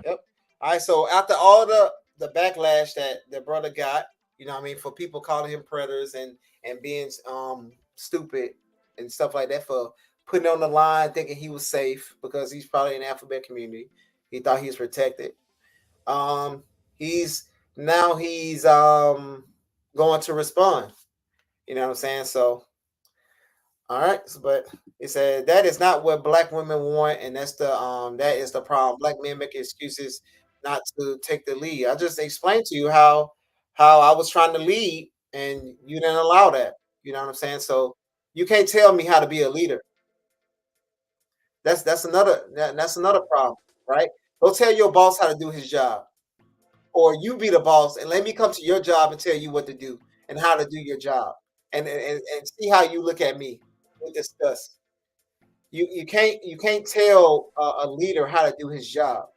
Yep. All right. So after all the backlash that the brother got, you know what I mean, for people calling him predators and being stupid and stuff like that, for putting on the line thinking he was safe because he's probably in the alphabet community. He thought he was protected. He's going to respond. You know what I'm saying? So all right, but it said that is not what black women want, and that's that is the problem. Black men make excuses not to take the lead. I just explained to you how I was trying to lead, and you didn't allow that. You know what I'm saying? So you can't tell me how to be a leader. That's another problem, right? Go tell your boss how to do his job, or you be the boss, and let me come to your job and tell you what to do and how to do your job, and see how you look at me. We discuss. You can't tell a leader how to do his job.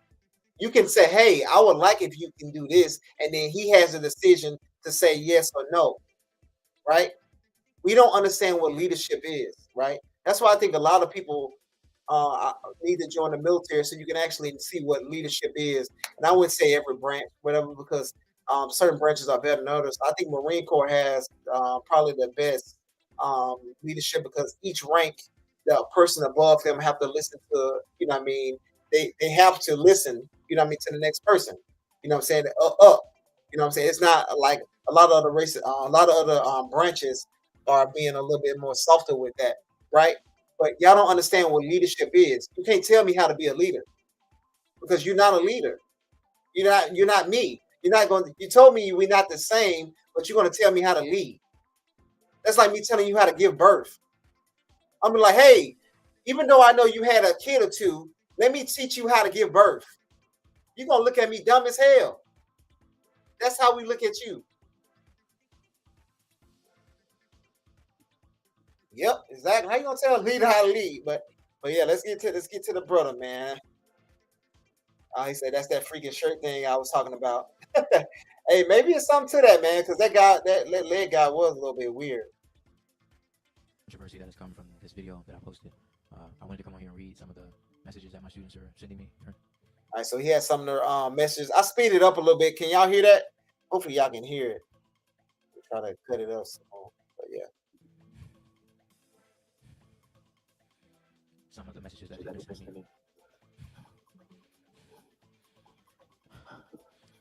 You can say, "Hey, I would like if you can do this," and then he has a decision to say yes or no, right? We don't understand what leadership is, right? That's why I think a lot of people need to join the military so you can actually see what leadership is. And I wouldn't say every branch, whatever, because certain branches are better than others. I think Marine Corps has probably the best leadership because each rank, the person above him have to listen to, you know what I mean? They have to listen, you know what I mean, to the next person. You know what I'm saying? Up. You know what I'm saying? It's not like a lot of other races, a lot of other branches are being a little bit more softer with that, right? But y'all don't understand what leadership is. You can't tell me how to be a leader because you're not a leader. You're not me. You're not going to, you told me we're not the same, but you're going to tell me how to lead. That's like me telling you how to give birth. I'm like, hey, even though I know you had a kid or two, let me teach you how to give birth. You're going to look at me dumb as hell. That's how we look at you. Yep, exactly. How you gonna tell a leader how to lead? But yeah, let's get to the brother, man. He said that's that freaking shirt thing I was talking about. Hey, maybe it's something to that, man, because that leg guy was a little bit weird. Controversy that has come from this video that I posted. I wanted to come on here and read some of the messages that my students are sending me. All right, so he has some of their messages. I speed it up a little bit. Can y'all hear that? Hopefully y'all can hear it. Try to cut it up, but yeah. Some of the messages that students sent me.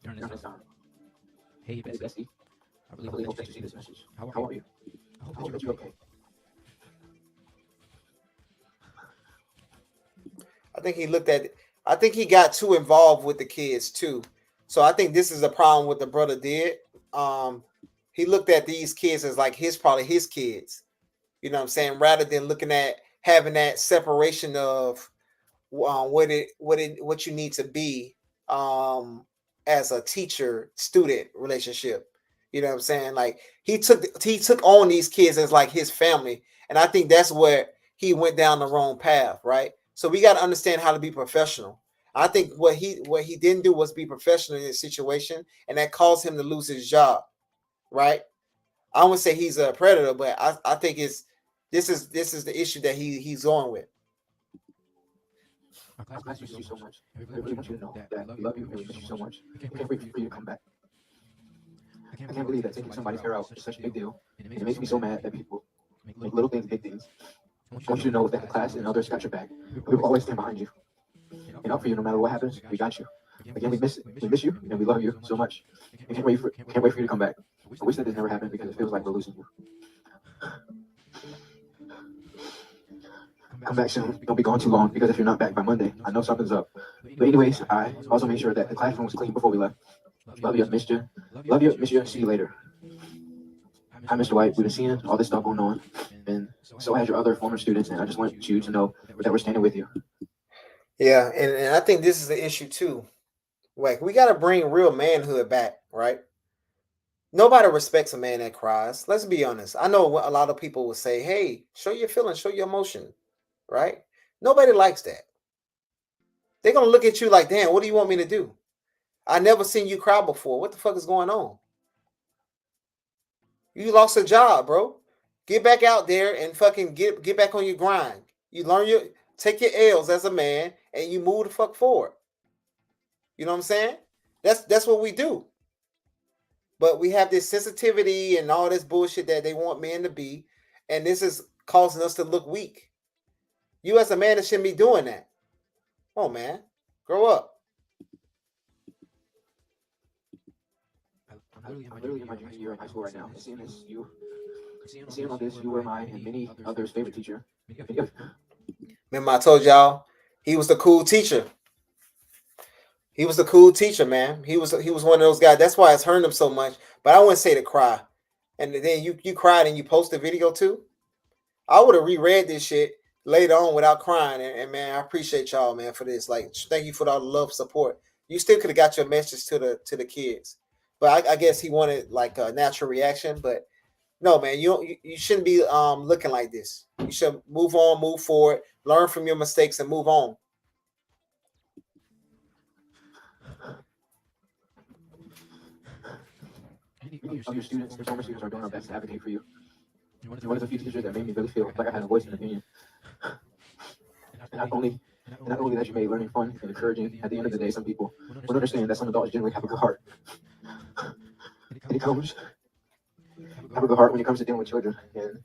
Turn this on. Hey, Bessie. I really hope that you see this message. How are you? I hope that you're okay. I think he got too involved with the kids too. So I think this is a problem what the brother did. He looked at these kids as like probably his kids. You know what I'm saying? Rather than looking at having that separation of what you need to be as a teacher-student relationship. You know what I'm saying? Like he took on these kids as like his family, and I think that's where he went down the wrong path, right? So we got to understand how to be professional. I think what he didn't do was be professional in this situation, and that caused him to lose his job, right? I wouldn't say he's a predator, but I think this is the issue that he's going with. Our class misses you so much. I really want you to know that we love you and we miss you so much. We can't wait for you to come back. I can't believe that taking somebody's hair out is such a big deal. And it makes me so mad that people make little things big things. I want you to know that the class and others got your back. We will always stand behind you. And up for you no matter what happens. We got you. Again, we miss you and we love you so much. We can't wait for you to come back. I wish that this never happened because it feels like we're losing you. Come back soon. Don't be gone too long because if you're not back by Monday, I know something's up. But anyways, I also made sure that the classroom was clean before we left. Love you, missed you. Love you, miss you. See you later. Hi, Mr. White. We've been seeing all this stuff going on, and so has your other former students, and I just want you to know that we're standing with you. Yeah, and I think this is the issue too. Like we got to bring real manhood back, right? Nobody respects a man that cries. Let's be honest. I know a lot of people will say, hey, show your feelings, show your emotion, right? Nobody likes that. They're going to look at you like, damn, what do you want me to do? I never seen you cry before. What the fuck is going on? You lost a job, bro. Get back out there and fucking get back on your grind. You take your L's as a man and you move the fuck forward. You know what I'm saying? That's what we do. But we have this sensitivity and all this bullshit that they want men to be, and this is causing us to look weak. You as a man that shouldn't be doing that. Oh man, grow up. I'm literally in my junior year in high school right now. And seeing all this, you were my and many others' favorite teacher. Remember I told y'all he was the cool teacher. He was the cool teacher, man. He was one of those guys. That's why it's hurting him so much. But I wouldn't say to cry. And then you cried and you posted a video too. I would have reread this shit later on without crying. And man, I appreciate y'all, man, for this. Like, thank you for all the love, support. You still could have got your message to the kids. But I guess he wanted like a natural reaction. But no, man, you shouldn't be looking like this. You should move on, move forward, learn from your mistakes, and move on. Many of your students, your former students, are doing our best to advocate for you. You're one of the few teachers that made me really feel like I had a voice and opinion. And not only that you made learning fun and encouraging, at the end of the day, some people won't understand that some adults generally have a good heart. And it comes have a good heart when it comes to dealing with children. And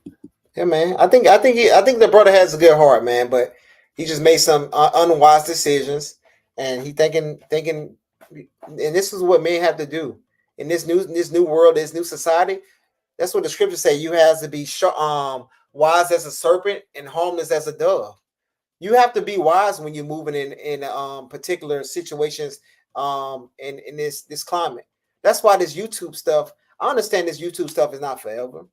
yeah, man, I think the brother has a good heart, man, but he just made some unwise decisions, and he thinking, and this is what men have to do in this new world, this new society. That's what the scriptures say. You have to be wise as a serpent and harmless as a dove. You have to be wise when you're moving in particular situations in this climate. That's why this YouTube stuff. I understand this YouTube stuff is not forever,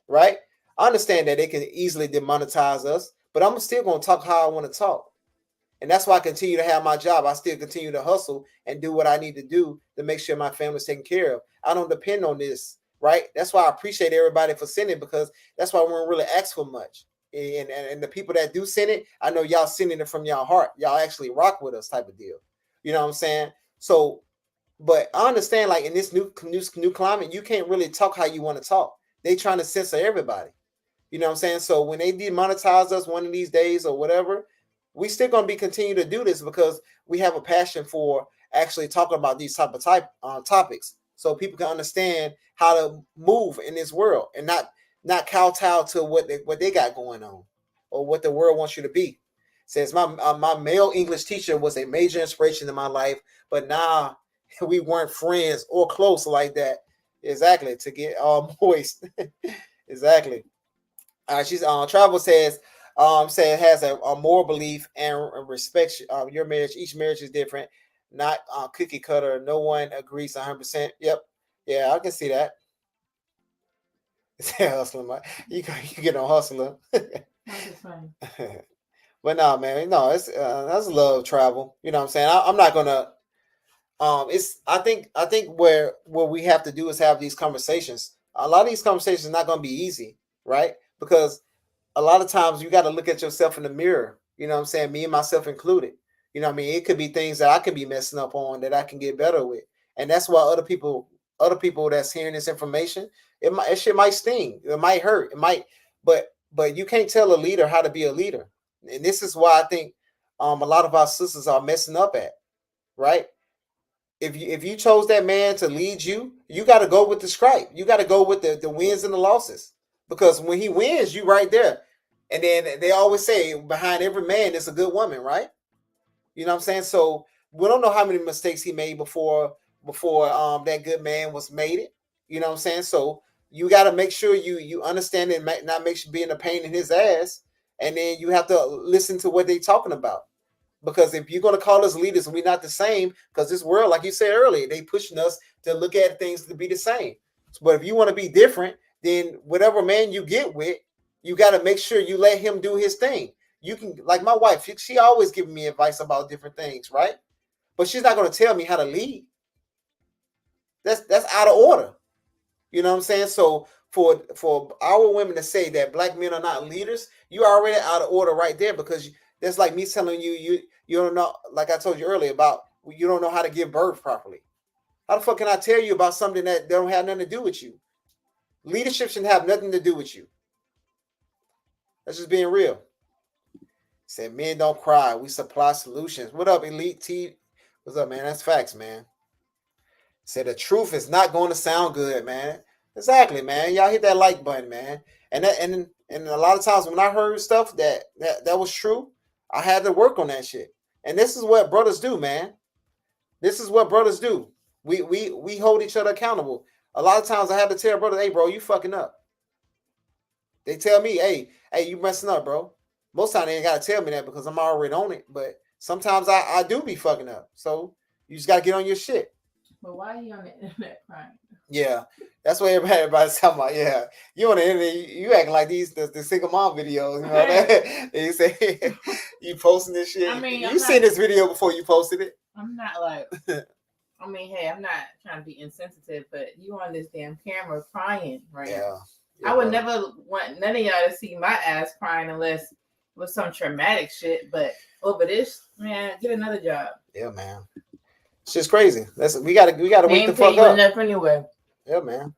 right? I understand that it can easily demonetize us, but I'm still going to talk how I want to talk. And that's why I continue to have my job. I still continue to hustle and do what I need to do to make sure my family's taken care of. I don't depend on this, right? That's why I appreciate everybody for sending, because that's why we don't really ask for much. And the people that do send it, I know y'all sending it from y'all heart. Y'all actually rock with us type of deal. You know what I'm saying? So, but I understand, like in this new climate, you can't really talk how you want to talk. They trying to censor everybody. You know what I'm saying? So when they demonetize us one of these days or whatever, we still going to continue to do this because we have a passion for actually talking about these type of topics, so people can understand how to move in this world and not kowtow to what they got going on or what the world wants you to be. It says my male English teacher was a major inspiration in my life, but now we weren't friends or close like that. Exactly, to get all moist. Exactly. She's Travel says has a moral belief and respects your marriage. Each marriage is different, not cookie cutter. No one agrees 100%. Yep, yeah, I can see that. Hustling, you get on hustler. That's funny. But no, man, no, it's that's love travel. You know what I'm saying? I'm not gonna. I think where we have to do is have these conversations. A lot of these conversations are not gonna be easy, right? Because a lot of times you got to look at yourself in the mirror. You know what I'm saying? Me and myself included. You know what I mean? It could be things that I could be messing up on that I can get better with. And that's why other people that's hearing this information, it shit might sting. It might hurt. It might, but you can't tell a leader how to be a leader. And this is why I think a lot of our sisters are messing up at, right? If you chose that man to lead you, you got to go with the stripe. You got to go with the wins and the losses. Because when he wins, you right there. And then they always say behind every man is a good woman, right? You know what I'm saying? So we don't know how many mistakes he made before that good man was made it. You know what I'm saying? So you got to make sure you understand and not make sure being a pain in his ass. And then you have to listen to what they're talking about. Because if you're going to call us leaders and we're not the same, because this world, like you said earlier, they pushing us to look at things to be the same. But if you want to be different, then whatever man you get with, you got to make sure you let him do his thing. You can, like my wife, she always giving me advice about different things, right? But she's not going to tell me how to lead. That's out of order. You know what I'm saying? So for our women to say that black men are not leaders, you already out of order right there, because that's like me telling you don't know, like I told you earlier, about you don't know how to give birth properly. How the fuck can I tell you about something that don't have nothing to do with you? Leadership shouldn't have nothing to do with you. That's just being real. Said men don't cry. We supply solutions. What up, Elite T? What's up, man? That's facts, man. Said the truth is not going to sound good, man. Exactly, man. Y'all hit that like button, man. And a lot of times when I heard stuff that was true, I had to work on that shit. And this is what brothers do, man. This is what brothers do. We hold each other accountable. A lot of times I have to tell brothers, hey, bro, you fucking up. They tell me, hey, you messing up, bro. Most times they ain't got to tell me that because I'm already on it. But sometimes I do be fucking up. So you just got to get on your shit. But why are you on the internet crying? Yeah, that's what everybody's talking about. Yeah, you on the internet, you acting like the single mom videos. You know that? You say you posting this shit. I mean, you seen this video before you posted it. I'm not like, I mean, hey, I'm not trying to be insensitive, but you on this damn camera crying right now. I would never want none of y'all to see my ass crying unless it was some traumatic shit. But over this, man, get another job. Yeah, man. It's just crazy. We gotta wake the fuck up. Enough anyway. Yeah, man.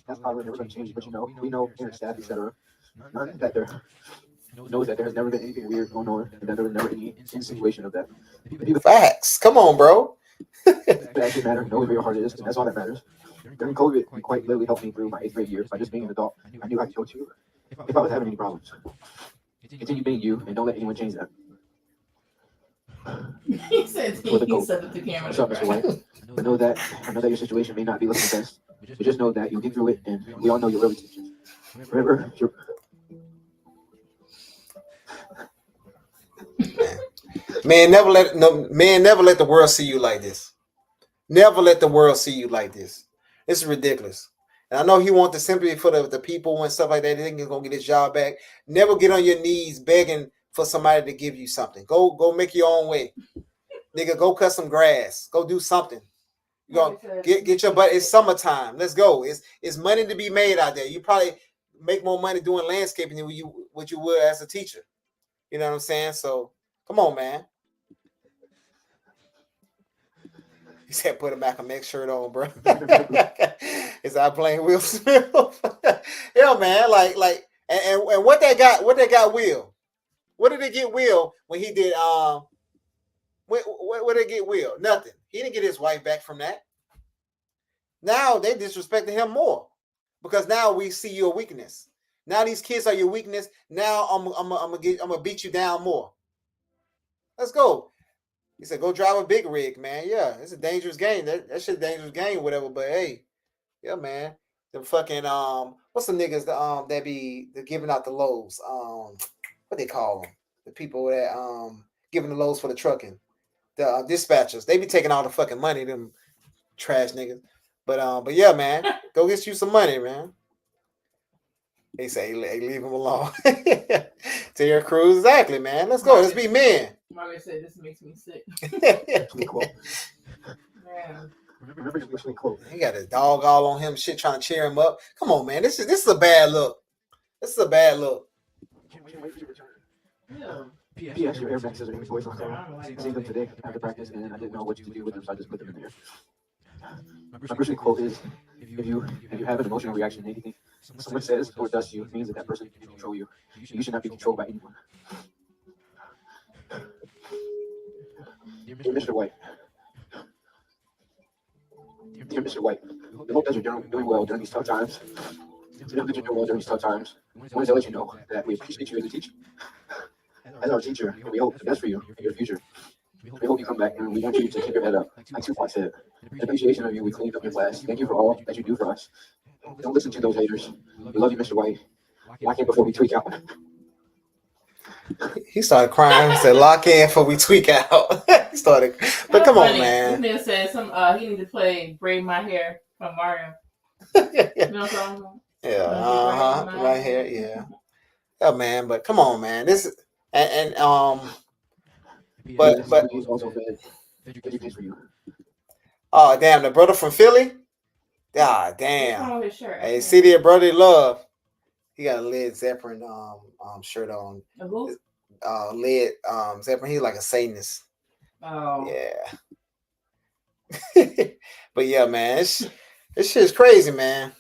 That's probably never going to change, but we know parent staff, etc. That there knows that there has never been anything weird going on, and that there was never any insinuation of that. Facts. Come on, bro. It actually matters. Know where your heart is, and that's all that matters. During COVID, it quite literally helped me through my 8th grade year by just being an adult. I knew I could go to if I was having any problems. Continue being you, and don't let anyone change that. He said he said it to camera. What's up, Mr. White? I know that your situation may not be looking best, but just know that you'll get through it, and we all know you're really teachers. Remember, Man, never let the world see you like this. Never let the world see you like this. This is ridiculous. And I know he wants the sympathy for the people and stuff like that. They think he's gonna get his job back. Never get on your knees begging for somebody to give you something. Go make your own way. Nigga, go cut some grass. Go do something. You go get your butt. It's summertime. Let's go. It's money to be made out there. You probably make more money doing landscaping than what you would as a teacher. You know what I'm saying? So come on, man. He said put a Malcolm X shirt on, bro. Is I playing Will Smith? Yeah, man. Like and what they got Will? What did they get Will when he did what did they get Will? Nothing. He didn't get his wife back from that. Now they disrespecting him more because now we see your weakness. Now these kids are your weakness. Now I'm gonna beat you down more. Let's go. He said, go drive a big rig, man. Yeah, it's a dangerous game. That shit dangerous game, whatever. But hey, yeah, man. The fucking what's the niggas that be giving out the loads? What they call them? The people that giving the loads for the trucking. The dispatchers. They be taking all the fucking money, them trash niggas. But yeah, man. Go get you some money, man. They say, hey, leave them alone. To your crew, exactly, man. Let's go. Let's be men. Maree said this makes me sick. He got his dog all on him, shit, trying to cheer him up. Come on, man. This is a bad look. This is a bad look. Yeah. P.S. Your airbags are in voice on camera. I seen them today after practice, and I didn't know what to do with them, so I just put them in there. My personal quote is: if you have an emotional reaction to anything someone says or does to you, it means that person can control you. You should not be controlled by anyone. Dear Mr. White. Dear Mr. White, I hope that you're doing well during these tough times. I hope that you're doing well during these tough times. I wanted to let you know that we appreciate you as a teacher. As our teacher, and we hope the best for you in your future. We hope you come back, and we want you to keep your head up. Like Tupac said, in appreciation of you, we cleaned up your class. Thank you for all that you do for us. Don't listen to those haters. We love you, Mr. White. Lock in before we tweak out. He started crying. He said, lock in before we tweak out. He started. But come on, man. He said he need to play Braid My Hair from Mario. You know what I'm talking about? Yeah, right here, yeah. Yeah, man, but come on, man. This is but oh damn, the brother from Philly. God damn. What's wrong with his shirt? Hey, see there, Brotherly Love. He got a Led Zeppelin shirt on. Who? Led Zeppelin. He's like a Satanist. Oh. Yeah. But yeah, man, this shit's crazy, man.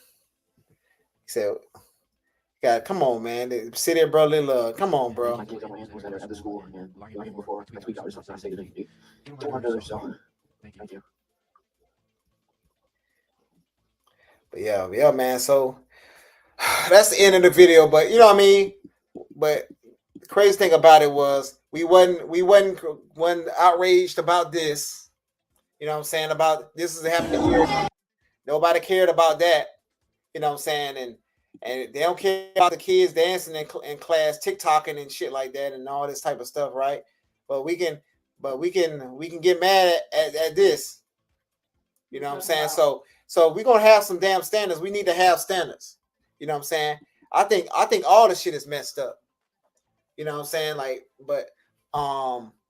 He said, God, come on, man. Sit there, Brotherly Love. Come on, bro. My kids on my hands at the school, and like before next week, I was something I say to them. So thank you. But yeah, man. So that's the end of the video. But you know what I mean? But the crazy thing about it was we wasn't outraged about this. You know what I'm saying? About this is happening here. Nobody cared about that. You know what I'm saying? And they don't care about the kids dancing in class, TikToking and shit like that, and all this type of stuff, right? But we can get mad at this. You know what I'm saying? So we're gonna have some damn standards. We need to have standards. You know what I'm saying? I think all the shit is messed up. You know what I'm saying? Like, but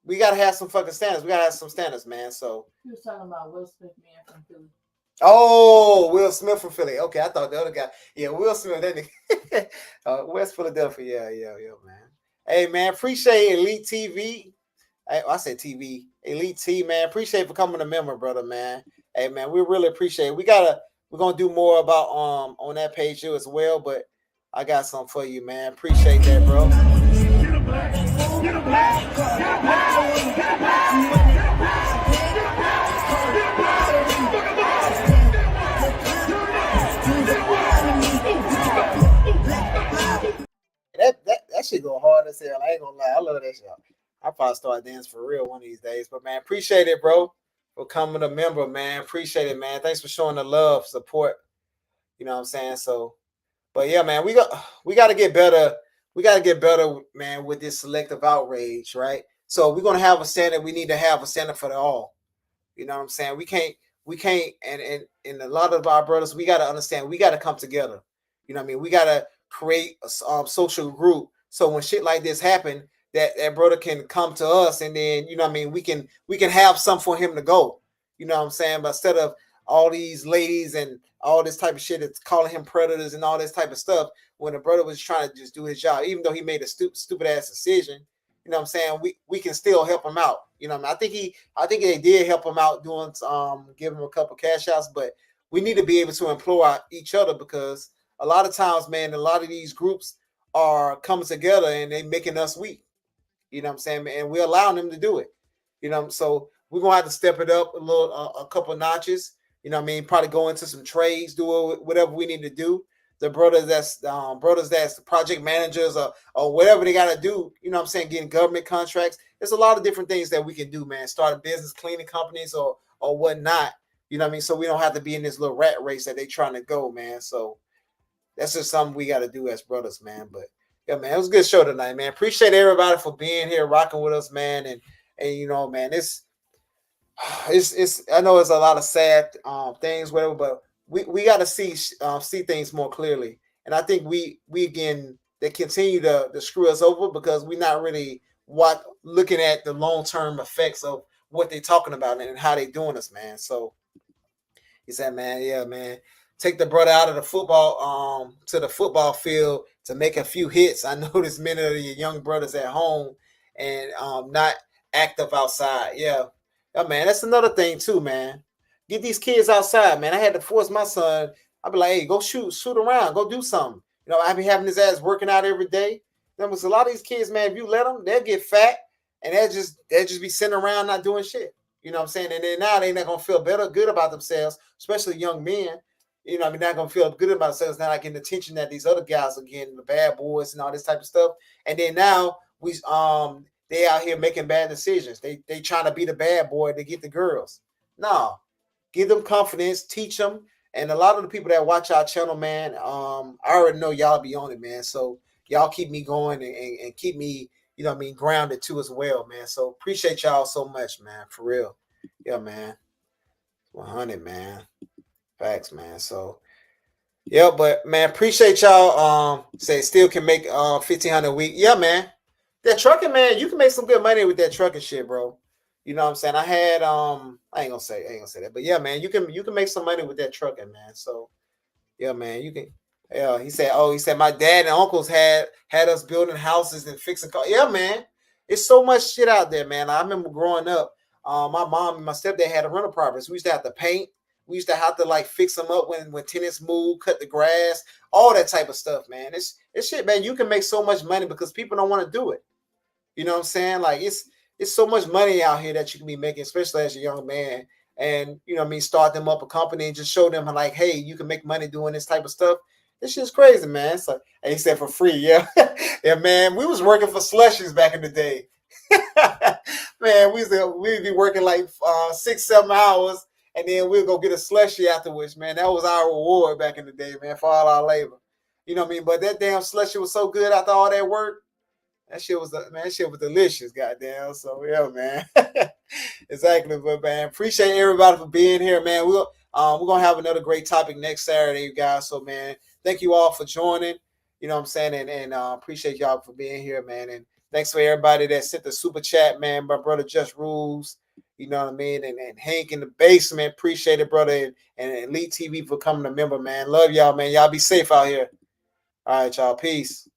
we gotta have some fucking standards. We gotta have some standards, man. So he was talking about Will Smith man from Philly. Oh, Will Smith from Philly. Okay, I thought the other guy. Yeah, Will Smith. That nigga. West Philadelphia. Yeah, man. Hey, man, appreciate Elite TV. I said TV. Elite T, man. Appreciate for coming a member, brother, man. Hey, man, we really appreciate it. We're gonna do more about on that page too as well, but I got something for you, man. Appreciate that, bro. That shit go hard as hell. I ain't gonna lie. I love that shit. I'll probably start dancing for real one of these days. But man, appreciate it, bro, for coming a member, man. Appreciate it, man. Thanks for showing the love, support. You know what I'm saying? So, but yeah, man, we got to get better. We got to get better, man, with this selective outrage, right? So we're gonna have a standard. We need to have a standard for the all. You know what I'm saying? We can't, and a lot of our brothers, we got to understand. We got to come together. You know what I mean? We got to create a social group. So when shit like this happen, that brother can come to us, and then you know what I mean, we can have some for him to go. You know what I'm saying? But instead of all these ladies and all this type of shit, it's calling him predators and all this type of stuff. When the brother was trying to just do his job, even though he made a stupid ass decision, you know what I'm saying? We can still help him out. You know what I mean? I think they did help him out doing give him a couple cash outs, but we need to be able to employ each other, because a lot of times, man, a lot of these groups are coming together and they making us weak. You know what I'm saying? And we're allowing them to do it. You know, so we're gonna have to step it up a couple notches. You know what I mean? Probably go into some trades, do whatever we need to do. The brothers that's project managers or whatever they got to do, you know what I'm saying, getting government contracts. There's a lot of different things that we can do, man. Start a business, cleaning companies or whatnot. You know what I mean? So we don't have to be in this little rat race that they trying to go, man. So that's just something we got to do as brothers, man. But yeah, man, it was a good show tonight, man. Appreciate everybody for being here, rocking with us, man. And you know, man, it's I know it's a lot of sad things, whatever, but we got to see things more clearly. And I think we again, they continue to screw us over because we're not really looking at the long-term effects of what they're talking about and how they doing us, man. So he said, man, yeah, man, take the brother out of the football to the football field to make a few hits. I noticed many of your young brothers at home and not active outside. Yeah, man, that's another thing too, man. Get these kids outside, man. I had to force my son. I'd be like, hey, go shoot around, go do something. You know, I be having his ass working out every day. There was a lot of these kids, man. If you let them, they'll get fat and they'll just be sitting around not doing shit. You know what I'm saying? And then now they're not gonna feel good about themselves, especially young men. You know, I mean, not gonna feel good about themselves now, like getting attention that these other guys are getting, the bad boys and all this type of stuff. And then now they out here making bad decisions. They trying to be the bad boy to get the girls. No, give them confidence, teach them. And a lot of the people that watch our channel, man, I already know y'all be on it, man. So y'all keep me going and keep me, you know what I mean, grounded too as well, man. So appreciate y'all so much, man, for real. Yeah, man. 100, man. Facts, man. So yeah, but man, appreciate y'all. Say still can make 1,500 a week. Yeah, man. That trucking, man, you can make some good money with that trucking shit, bro. You know what I'm saying? I had I ain't gonna say that, but yeah, man, you can make some money with that trucking, man. So yeah, man, you can. Yeah, he said my dad and uncles had us building houses and fixing cars. Yeah, man, it's so much shit out there, man. I remember growing up, my mom and my stepdad had a rental properties. We used to have to paint. We used to have to like fix them up when tenants move, cut the grass, all that type of stuff, man. It's shit, man. You can make so much money because people don't want to do it. You know what I'm saying? Like it's so much money out here that you can be making, especially as a young man. And you know what I mean, start them up a company and just show them like, hey, you can make money doing this type of stuff. This shit's crazy, man. So and he said for free, yeah. Yeah, man. We was working for slushies back in the day. Man, we'd be working like 6-7 hours, and then we'd go get a slushie afterwards, man. That was our reward back in the day, man, for all our labor. You know what I mean? But that damn slushie was so good after all that work. That shit was delicious, goddamn. So yeah, man. Exactly, but man, appreciate everybody for being here, man. We're gonna have another great topic next Saturday, you guys. So man, thank you all for joining. You know what I'm saying, and appreciate y'all for being here, man. And thanks for everybody that sent the super chat, man. My brother Just Rules, you know what I mean, and Hank in the basement, appreciate it, brother, and Elite TV for coming a member, man. Love y'all, man. Y'all be safe out here. All right, y'all. Peace.